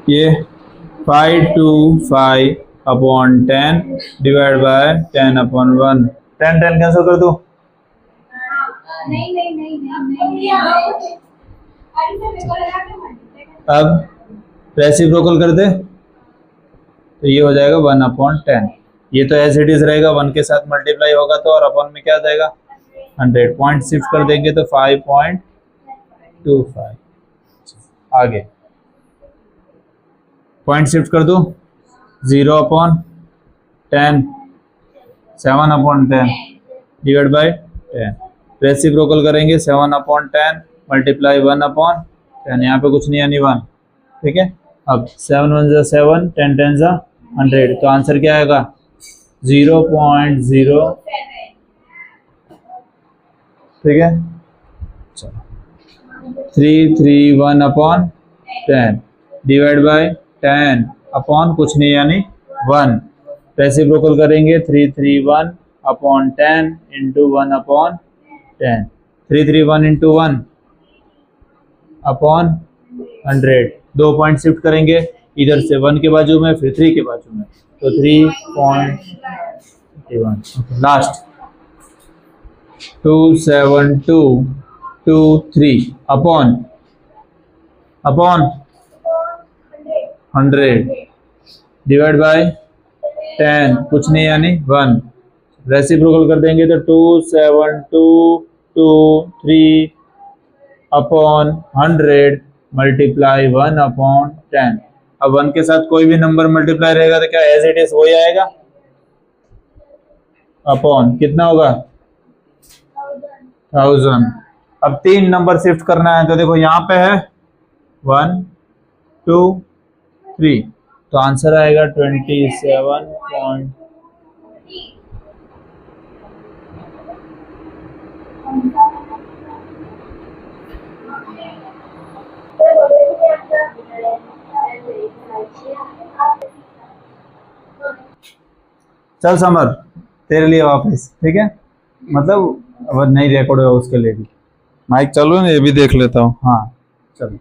ये 525 upon 10 divide by 10 upon 1, 10 10 cancel कर दो। अब रेसिप्रोकल कर दे, तो ये हो जाएगा 1 अपॉन 10। ये तो एज इट इज रहेगा, 1 के साथ मल्टीप्लाई होगा तो, और अपॉन में क्या आ जाएगा 100। पॉइंट शिफ्ट कर देंगे तो 5.25। आगे पॉइंट शिफ्ट कर दो, 0 upon 10, 7 upon 10 divide by 10। Reciprocal करेंगे 7 अपॉन 10 मल्टीप्लाई 1 अपॉन 10, यहाँ पे कुछ नहीं यानी 1, ठीक है। अब 7 1 जा 7, 10 10 जा 100, तो आंसर क्या आएगा 0.0, ठीक है। चलो 331 अपॉन 10 डिवाइड बाय 10 अपॉन कुछ नहीं यानी 1। रेसिप्रोकल करेंगे 331 upon 10 into 1 upon 10, 331 into 1 upon 100। 2 point shift करेंगे, इधर से 1 के बाजू में फिर 3 के बाजू में, तो 3.1 लास्ट 27223 अपॉन 100 डिवाइड बाय 10 कुछ नहीं यानी 1। रेसिप्रोकल कर देंगे तो 27223 अपॉन 100 मल्टीप्लाई 1 अपॉन 10। अब 1 के साथ कोई भी नंबर मल्टीप्लाई रहेगा तो क्या एज इट इज वही आएगा, अपॉन कितना होगा 1000। अब 3 नंबर शिफ्ट करना है, तो देखो यहाँ पे है 1 2 3, तो आंसर आएगा 27. चल समर, तेरे लिए वापस, ठीक है, मतलब अब नहीं रिकॉर्ड हुआ उसके लिए भी माइक चालू है ना, ये भी देख लेता हूँ। हाँ चलो,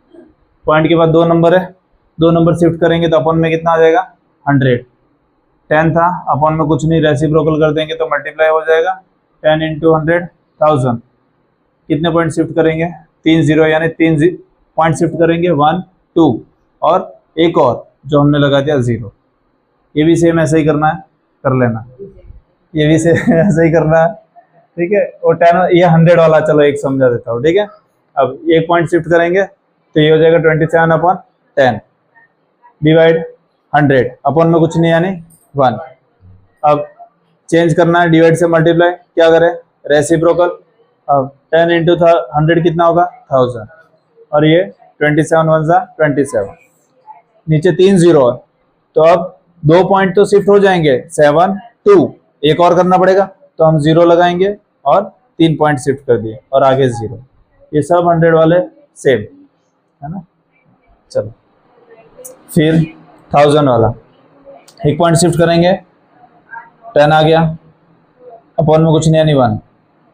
पॉइंट के बाद 2 नंबर है, 2 नंबर शिफ्ट करेंगे तो अपन में कितना आ जाएगा 100। 10 था, अपन में कुछ नहीं, रेसिप्रोकल कर देंगे तो मल्टीप्लाई हो जाएगा 10 इंटू 100 1000। कितने पॉइंट शिफ्ट करेंगे 3 0, यानी 3 पॉइंट शिफ्ट करेंगे 1 2 और एक और जो हमने लगा दिया 0। ये भी सेम ऐसे ही करना है, कर लेना, ये भी सेम ऐसे ही करना है, ठीक है, और 10 ये 100 वाला चलो एक समझा देता हूँ, ठीक है। अब एक पॉइंट शिफ्ट करेंगे तो ये हो जाएगा 27/10 डिवाइड 100 अपन में कुछ नहीं यानी 1। अब चेंज करना है, डिवाइड से मल्टीप्लाई, क्या करें रेसिप्रोकल। अब 10 इंटू 100 कितना होगा 1000, और ये 27 1 जा 27, नीचे 3 जीरो है तो अब 2 पॉइंट तो शिफ्ट हो जाएंगे 7 2, एक और करना पड़ेगा तो हम 0 लगाएंगे और 3 पॉइंट शिफ्ट कर दिए और आगे 0। ये सब 100 वाले सेम है ना। चलो फिर 1000 वाला एक पॉइंट शिफ्ट करेंगे, 10 आ गया, अपॉन में कुछ नहीं यानी 1,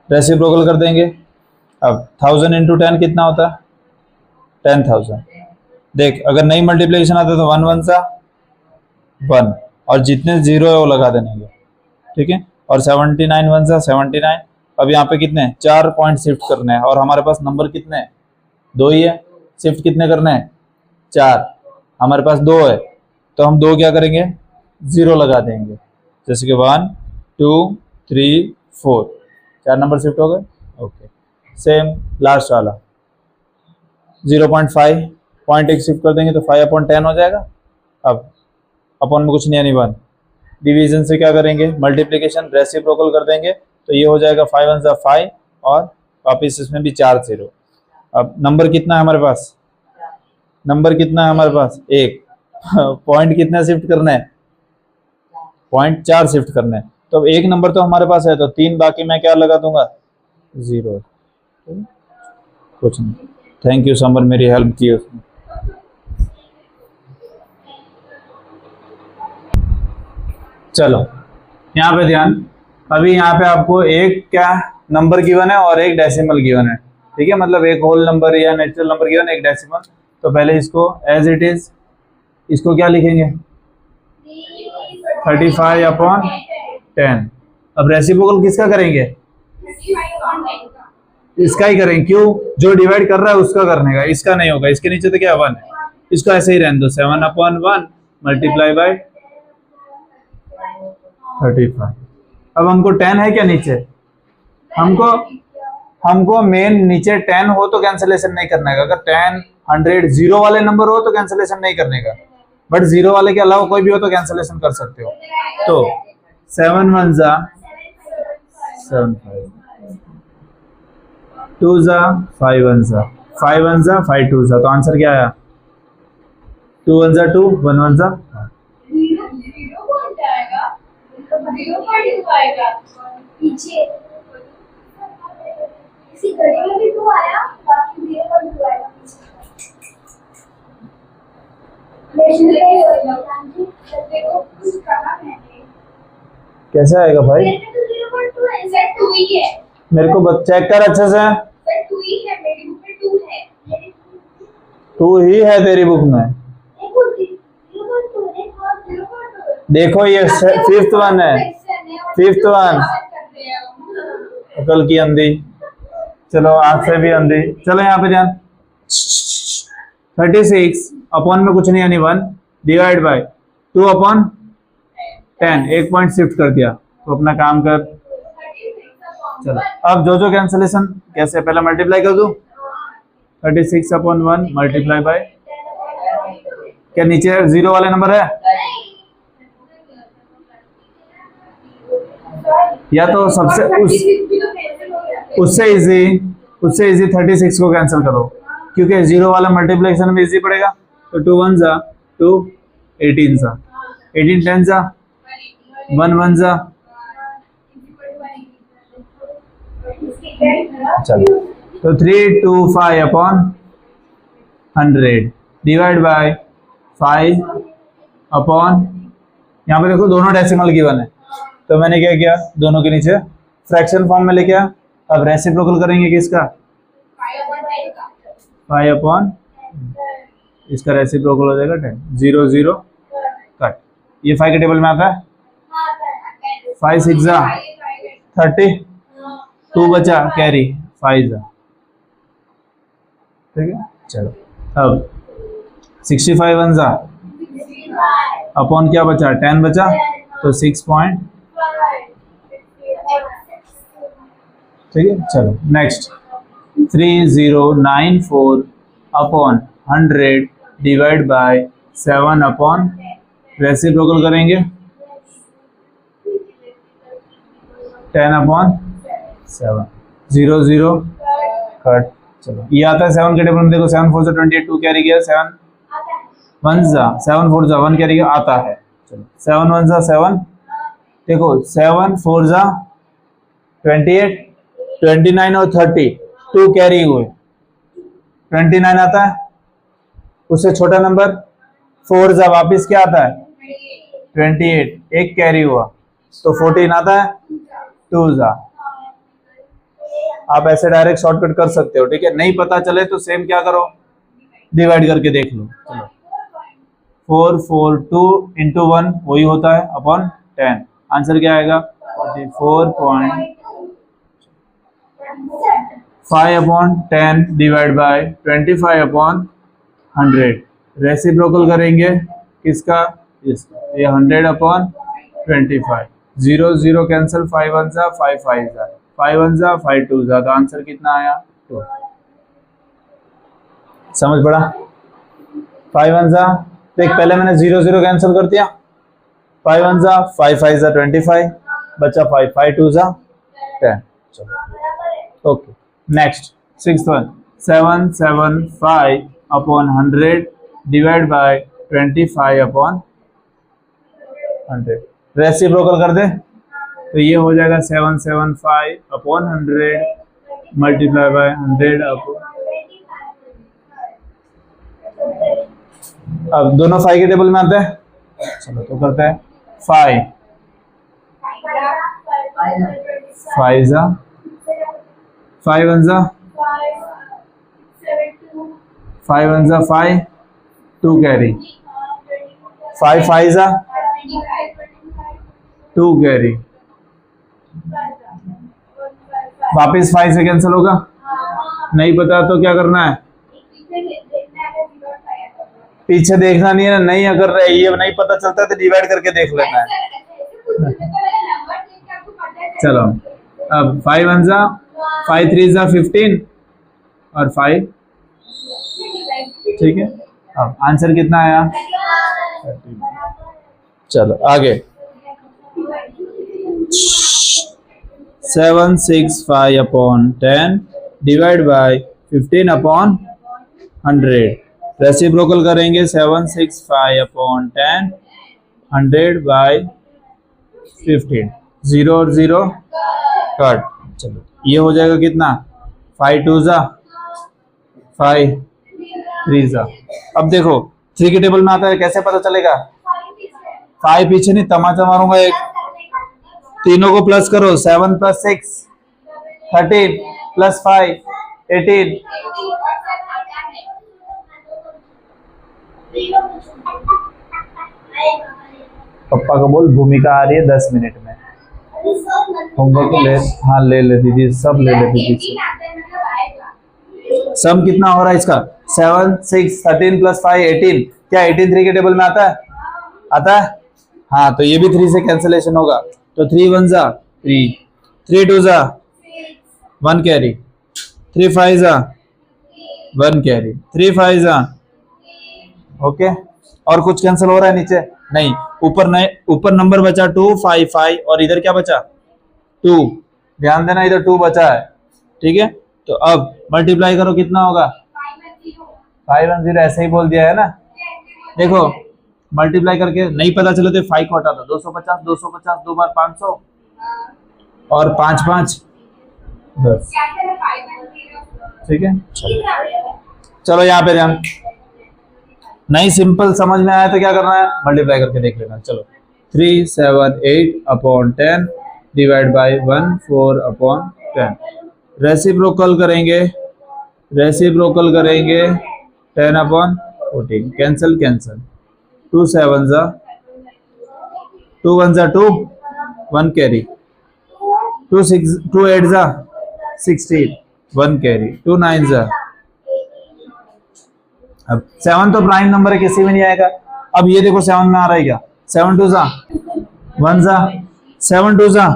रेसिप्रोकल कर देंगे। अब 1000 इंटू 10 कितना होता है 10,000। देख अगर नई मल्टीप्लिकेशन आता तो 1 1 सा 1 और जितने जीरो है वो लगा देंगे, ठीक है। और 79 1 सा 79। अब यहाँ पे कितने 4 पॉइंट शिफ्ट करने हैं और हमारे पास नंबर कितने हैं 2 ही है, शिफ्ट कितने करने हैं 4, हमारे पास 2 है तो हम 2 क्या करेंगे 0 लगा देंगे, जैसे कि 1 2 3 4, 4 नंबर शिफ्ट हो गए। ओके सेम लास्ट वाला 0.5 पॉइंट एक शिफ्ट कर देंगे तो 5/10 हो जाएगा। अब अपॉन में कुछ नहीं यानी 1, डिवीजन से क्या करेंगे मल्टीप्लिकेशन, रेसिप्रोकल कर देंगे तो ये हो जाएगा 5 1 जा 5 और वापिस इसमें भी 4 0। अब नंबर कितना है हमारे पास, नंबर कितना है हमारे पास 1, पॉइंट कितना शिफ्ट करना है पॉइंट 4 शिफ्ट करना है, तो अब एक नंबर तो हमारे पास है तो 3 बाकी मैं क्या लगा दूंगा 0, कुछ नहीं। थैंक यू समर मेरी हेल्प की उसमें। चलो यहाँ पे ध्यान, अभी यहाँ पे आपको एक क्या नंबर गिवन है और एक डेसिमल गिवन है, ठीक है, मतलब एक होल नंबर या नेचुरल नंबर गिवन है, एक डेसिमल। तो पहले इसको एज इट इज, इसको क्या लिखेंगे 35/10। अब रेसिप्रोकल किसका करेंगे इसका ही करेंगे, क्यों जो डिवाइड कर रहा है उसका करने का, इसका नहीं होगा, इसके नीचे तो क्या 1 है, इसको ऐसे ही रहने दो 7/1 मल्टीप्लाई बाय 35। अब हमको 10 है क्या नीचे, हमको मेन नीचे 10 हो तो कैंसिलेशन नहीं करने का, अगर 10 100 0 वाले नंबर हो तो कैंसिलेशन नहीं करने का, बट 0 वाले के अलावा कोई भी हो तो कैंसिलेशन कर सकते हो। तो 7 1 जा 7 5, 2 जा 5 1 जा 5 1 जा 5 2 जा, तो आंसर क्या आया 2 1 जा 2 1 1 जा पीछे इसी घड़ी में भी 2 आया, बाकी 0.2 आएगा कैसे आएगा भाई, मेरे को चेक कर अच्छे से, 2 ही है तेरी बुक में, देखो ये 5th वन है, 5th वन, अकल की अंधी, चलो आंख से भी अंधी। चलो यहाँ पे ध्यान 36 अपॉन में कुछ नहीं यानी 1 डिवाइड बाय 2/10, एक पॉइंट शिफ्ट कर दिया तो अपना काम कर। चलो अब जो कैंसिलेशन कैसे, पहले मल्टीप्लाई कर दूं 36/1 मल्टीप्लाई बाय, क्या नीचे 0 वाले नंबर है, या तो सबसे उससे इजी 36 को कैंसिल करो, क्योंकि 0 वाला मल्टीप्लिकेशन में इजी पड़ेगा। तो 2 1 जा 2 18 जा 18 10 जा 1 1 जा, चलो तो 325/100 डिवाइड बाय 5/, यहाँ पे देखो दोनों डेसिमल गिवन है तो मैंने क्या किया दोनों के नीचे फ्रैक्शन फॉर्म में लेके आया। अब रेसिप्रोकल करेंगे किसका 5/, इसका रेसिप्रोकल हो जाएगा 10, 0 0 कट, ये 5 के टेबल में आता है, 5 6 जा 30, 2 बचा कैरी 5 जा, ठीक है। चलो अब 65 1 जा अपॉन क्या बचा 10 बचा तो 6 पॉइंट ठीक है, चलो next 3094 upon 100 divide by 7 upon reciprocal करेंगे 10 अपॉन 7 0 0 कट। चलो ये आता है 7 के टेबल में, देखो 7 4 से 28 2 कैरी किया, 7 1 जा 7 4 जा 1 कैरी किया आता है। चलो 7 1 जा 7, देखो 7 4 जा 28 29 और 30 2 कैरी हुए 29 आता है, उससे छोटा नंबर 4 जा वापिस क्या आता है 28 एक कैरी हुआ तो 14 आता है 2 जा। आप ऐसे डायरेक्ट शॉर्टकट कर सकते हो, ठीक है, नहीं पता चले तो सेम क्या करो डिवाइड करके देख लो। चलो 4 4 2 इंटू 1 वही होता है अपॉन 10, आंसर क्या आएगा 44.5 upon 10 divide by 25 upon 100। Reciprocal करेंगे किसका, इसका, ये 100 अपॉन 25, 0 0 कैंसिल, 5 1 जा 5 5 जा 5 1 जा 5 2 जा, तो आंसर कितना आया 2। समझ पड़ा, 5 1 जा, देख पहले मैंने 0 0 कैंसिल कर दिया, 5 1 जा 5 5 जा 25 बचा 5 5 2 जा 10। चलो okay next 6th one 775 upon 100 divide by 25 upon 100। Reciprocal कर दे तो ये हो जाएगा 775 अपॉन 100 मल्टीप्लाई बाय 100 अपॉन, अब दोनों 5 के टेबल में आते हैं, चलो तो करते हैं 5 5 जा 5 1 जा 5 1 जा 5 2 कैरी, 5 5 जा 2 कैरी, वापिस 5 से कैंसिल होगा, नहीं पता तो क्या करना है पीछे देखना नहीं है, नहीं अगर ये नहीं पता चलता तो डिवाइड करके देख लेना है। चलो अब 5 1 जा 5 3 जा 15 और 5, ठीक है, अब आंसर कितना आया 30। चलो आगे 765 upon 10 divide by 15 upon 100। Reciprocal करेंगे 765 अपॉन 10 100 बाय 15, 0 और 0 कट। चलो ये हो जाएगा कितना 5 2 जा 5 3 जा। अब देखो 3 के टेबल में आता है, कैसे पता चलेगा, 5 पीछे नहीं तमाचा मारूंगा एक, तीनों को प्लस करो 7 + 6 13 + 5 18, पप्पा को बोल भूमिका आ रही है 10 मिनट में, होमवर्क ले, हाँ ले लेती थी, सब ले लेती थी। सम कितना हो रहा है इसका 7 6 13 + 5 18, क्या 18 3 के टेबल में आता है, आता है, हाँ तो ये भी 3 से कैंसिलेशन होगा, तो 3 1 जा 3 3 2 जा 1 कैरी, 3 5 जा 1 कैरी, 3 5 जा, ओके। और कुछ कैंसिल हो रहा है नीचे, नहीं, ऊपर नंबर बचा 2 5 5 और इधर क्या बचा 2, ध्यान देना इधर 2 बचा है, ठीक है। तो अब मल्टीप्लाई करो कितना होगा 5 1 0, ऐसे ही बोल दिया है ना, देखो मल्टीप्लाई करके नहीं पता चले तो 5 को हटा दो, 250 250 2 बार 500 और 5 5 10, ठीक है। चलो यहाँ पे ध्यान, नहीं सिंपल समझ में आया तो क्या करना है मल्टीप्लाई करके देख लेना। चलो 378 upon 10 divide by 14 upon 10। Reciprocal करेंगे 10 अपॉन 14, कैंसिल कैंसिल, 2 7 जा 2 1 जा 2 1 कैरी, 2 6 2 8 जा 16 1 कैरी, 2 9 जा, अब 7 तो प्राइम नंबर है किसी में नहीं आएगा। अब ये देखो 7 में आ रहा है क्या, 7 2 जा 1 जा 7 2 जा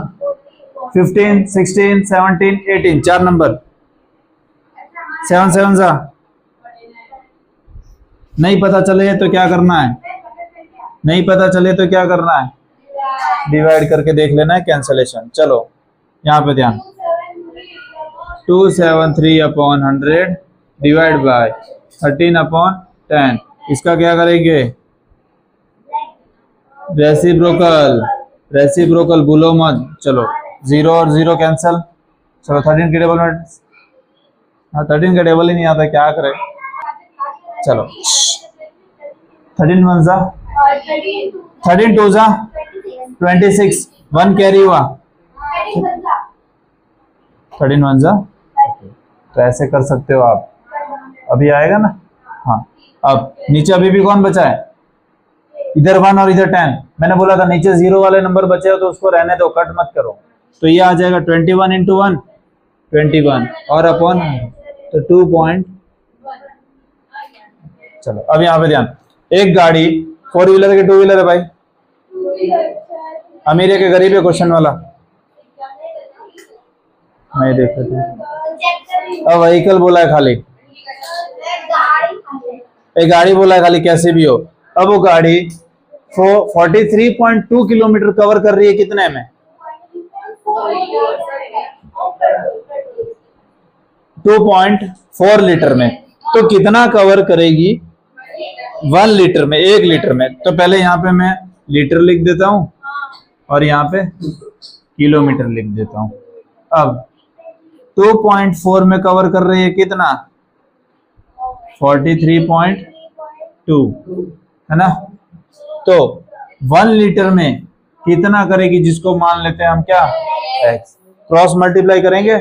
15, 16, 17, 18, 4 नंबर। 7 7 जा, नहीं पता चले तो क्या करना है, नहीं पता चले तो क्या करना है, डिवाइड करके देख लेना है, कैंसलेशन। चलो यहाँ पे ध्यान, 273 अपॉन 100 डिवाइड बाय 13 अपॉन 10, इसका क्या करेंगे, रेसिप्रोकल, रेसिप्रोकल भूलो मत। चलो 0 और 0 कैंसल। चलो 13 के टेबल में, हाँ 13 का टेबल ही नहीं आता, क्या करे। चलो 13 1 जा, 13 2 जा 26, 1 कैरी हुआ, 13 1 जा। तो ऐसे कर सकते हो आप, अभी आएगा ना। हाँ अब नीचे अभी भी कौन बचा है, इधर 1 और इधर 10। मैंने बोला था नीचे 0 वाले नंबर बचे हो तो उसको रहने दो, कट मत करो। तो ये आ जाएगा 21 इंटू 1 21 और अपॉन तो 2. चलो अब यहाँ पे ध्यान, एक गाड़ी 4 व्हीलर के 2 व्हीलर है भाई, अमीर के गरीब है क्वेश्चन वाला, मैं देख रहा था। अब व्हीकल बोला है खाली, एक गाड़ी बोला है खाली, कैसे भी हो। अब वो गाड़ी 43.2 किलोमीटर कवर कर रही है कितने में, 2.4 लीटर में। तो कितना कवर करेगी 1 लीटर में, 1 लीटर में। तो पहले यहाँ पे मैं लीटर लिख देता हूं और यहाँ पे किलोमीटर लिख देता हूं। अब 2.4 में कवर कर रही है कितना, 43.2 है ना। तो 1 लीटर में कितना करेगी, जिसको मान लेते हैं हम क्या, x, क्रॉस मल्टीप्लाई करेंगे।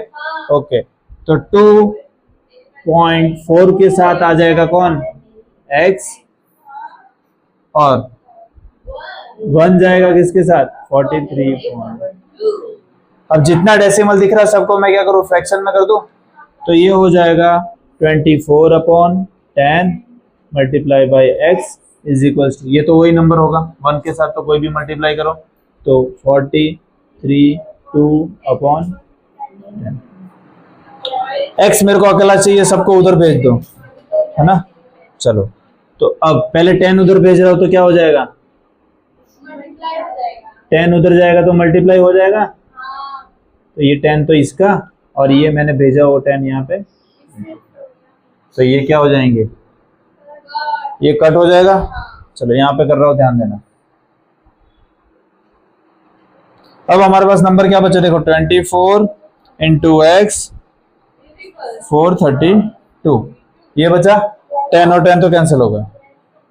ओके तो 2.4 के साथ आ जाएगा कौन, x, और 1 जाएगा किसके साथ, 43. अब जितना डेसिमल दिख रहा है सबको मैं क्या करूं, फ्रैक्शन में कर दूं। तो ये हो जाएगा 24 upon 10 multiply by x is equals to, ये तो वही नंबर होगा 1 के साथ, तो कोई भी मल्टीप्लाई करो तो 43.2 अपॉन 10। x मेरे को अकेला चाहिए, सबको उधर भेज दो, है ना। चलो तो अब पहले 10 उधर भेज रहा हूं तो क्या हो जाएगा, 10 उधर जाएगा तो मल्टीप्लाई हो जाएगा। तो ये 10 तो इसका, और ये मैंने भेजा वो 10 यहाँ पे, तो ये क्या हो जाएंगे, ये कट हो जाएगा। चलो यहाँ पे कर रहा हूं, ध्यान देना। अब हमारे पास नंबर क्या बचा, देखो 24 इंटू एक्स 432, ये बचा 10 और 10 तो कैंसिल हो गया।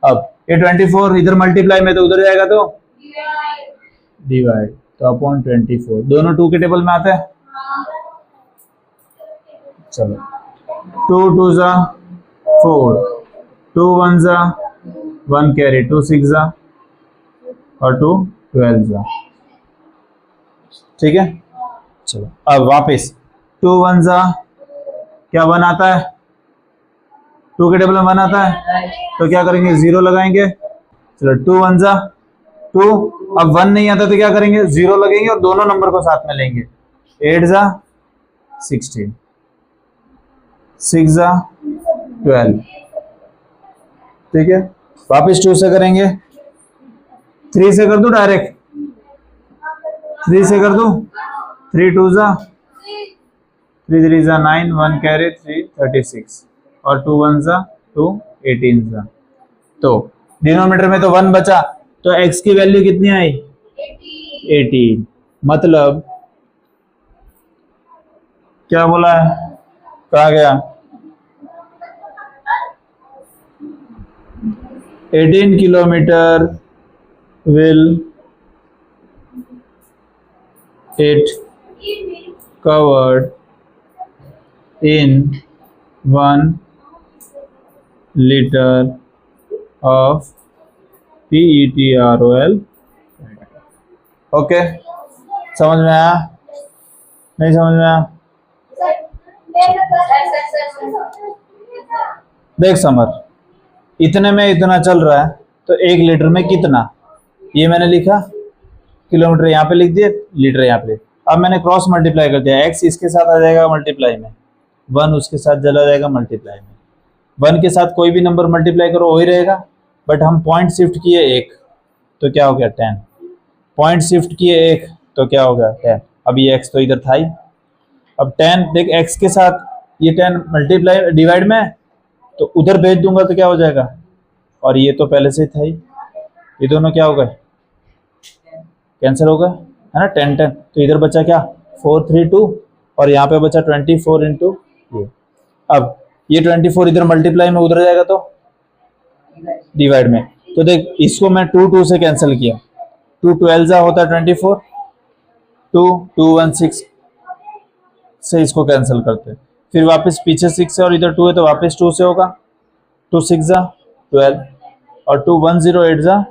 अब ये 24 इधर मल्टीप्लाई में तो उधर जाएगा तो डिवाइड, तो अपॉन 24, दोनों 2 के टेबल में आते हैं। चलो 2 2 जा 4, 2 1 जा 1 कैरी, 2 6 जा और 2 12 जा, ठीक है। चलो अब वापस 2 1 जा क्या 1 आता है, 2 के टेबल में 1 आता है, तो क्या करेंगे 0 लगाएंगे। चलो 2 1 जा 2, अब 1 नहीं आता तो क्या करेंगे 0 लगेंगे और दोनों नंबर को साथ में लेंगे। 8 जा 16, 6 जा 12, ठीक है। वापस 2 से करेंगे, 3 से कर दो डायरेक्ट, 3 से कर दो, 3 2 जा 3 3 जा 9, 1 कैरी 3 36 और 2 1 जा 2 18 जा। तो डिनोमिनेटर में तो 1 बचा, तो x की वैल्यू कितनी आई 18। मतलब क्या बोला है, कहा गया 18 kilometre will it covered in 1 liter of PETROL। Okay समझ में आया, नहीं समझ में आया, देख समर, इतने में इतना चल रहा है तो 1 लीटर में कितना, ये मैंने लिखा, किलोमीटर यहाँ पे लिख दिए, लीटर यहाँ पे, अब मैंने क्रॉस मल्टीप्लाई कर दिया, x इसके साथ आ जाएगा मल्टीप्लाई में, 1 उसके साथ चला जाएगा मल्टीप्लाई में, 1 के साथ कोई भी नंबर मल्टीप्लाई करो वही रहेगा, बट हम पॉइंट शिफ्ट किए 1 तो क्या हो गया 10, पॉइंट शिफ्ट किए 1 तो क्या हो गया 10। अब ये x तो इधर था ही, अब 10 देख x के साथ ये 10 मल्टीप्लाई डिवाइड में तो उधर भेज दूंगा तो क्या हो जाएगा, और ये तो पहले से ही था ही, ये दोनों क्या हो गए कैंसिल हो गए, है ना 10 10, तो इधर बचा क्या 4 3 2 और यहाँ पे बचा 24 इंटू ये। अब ये 24 इधर मल्टीप्लाई में उधर जाएगा तो डिवाइड में, तो देख इसको मैं 2 2 से कैंसिल किया, 2 12 जा होता है 24, 2 2 1 6 से इसको कैंसिल करते हैं, फिर वापस पीछे 6 है और इधर 2 है तो वापस 2 से होगा, 2 6 जा 12 और 2 1 0 8 जा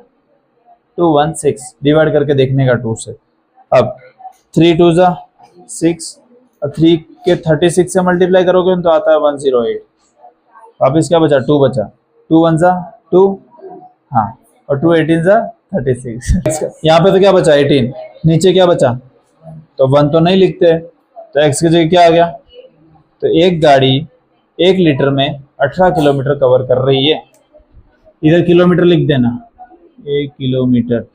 2 1 6 डिवाइड करके देखने का 2 से। अब 3 2 जा 6 और 3 के 36 से मल्टीप्लाई करोगे तो आता है 108, वापस क्या बचा 2 बचा, 2 1 जा 2 हाँ और 2 18 जा 36 यहाँ पे तो क्या बचा 18, नीचे क्या बचा तो 1 तो नहीं लिखते तो x की जगह क्या आ गया, तो एक गाड़ी 1 लीटर में 18 किलोमीटर कवर कर रही है, इधर किलोमीटर लिख देना 1 किलोमीटर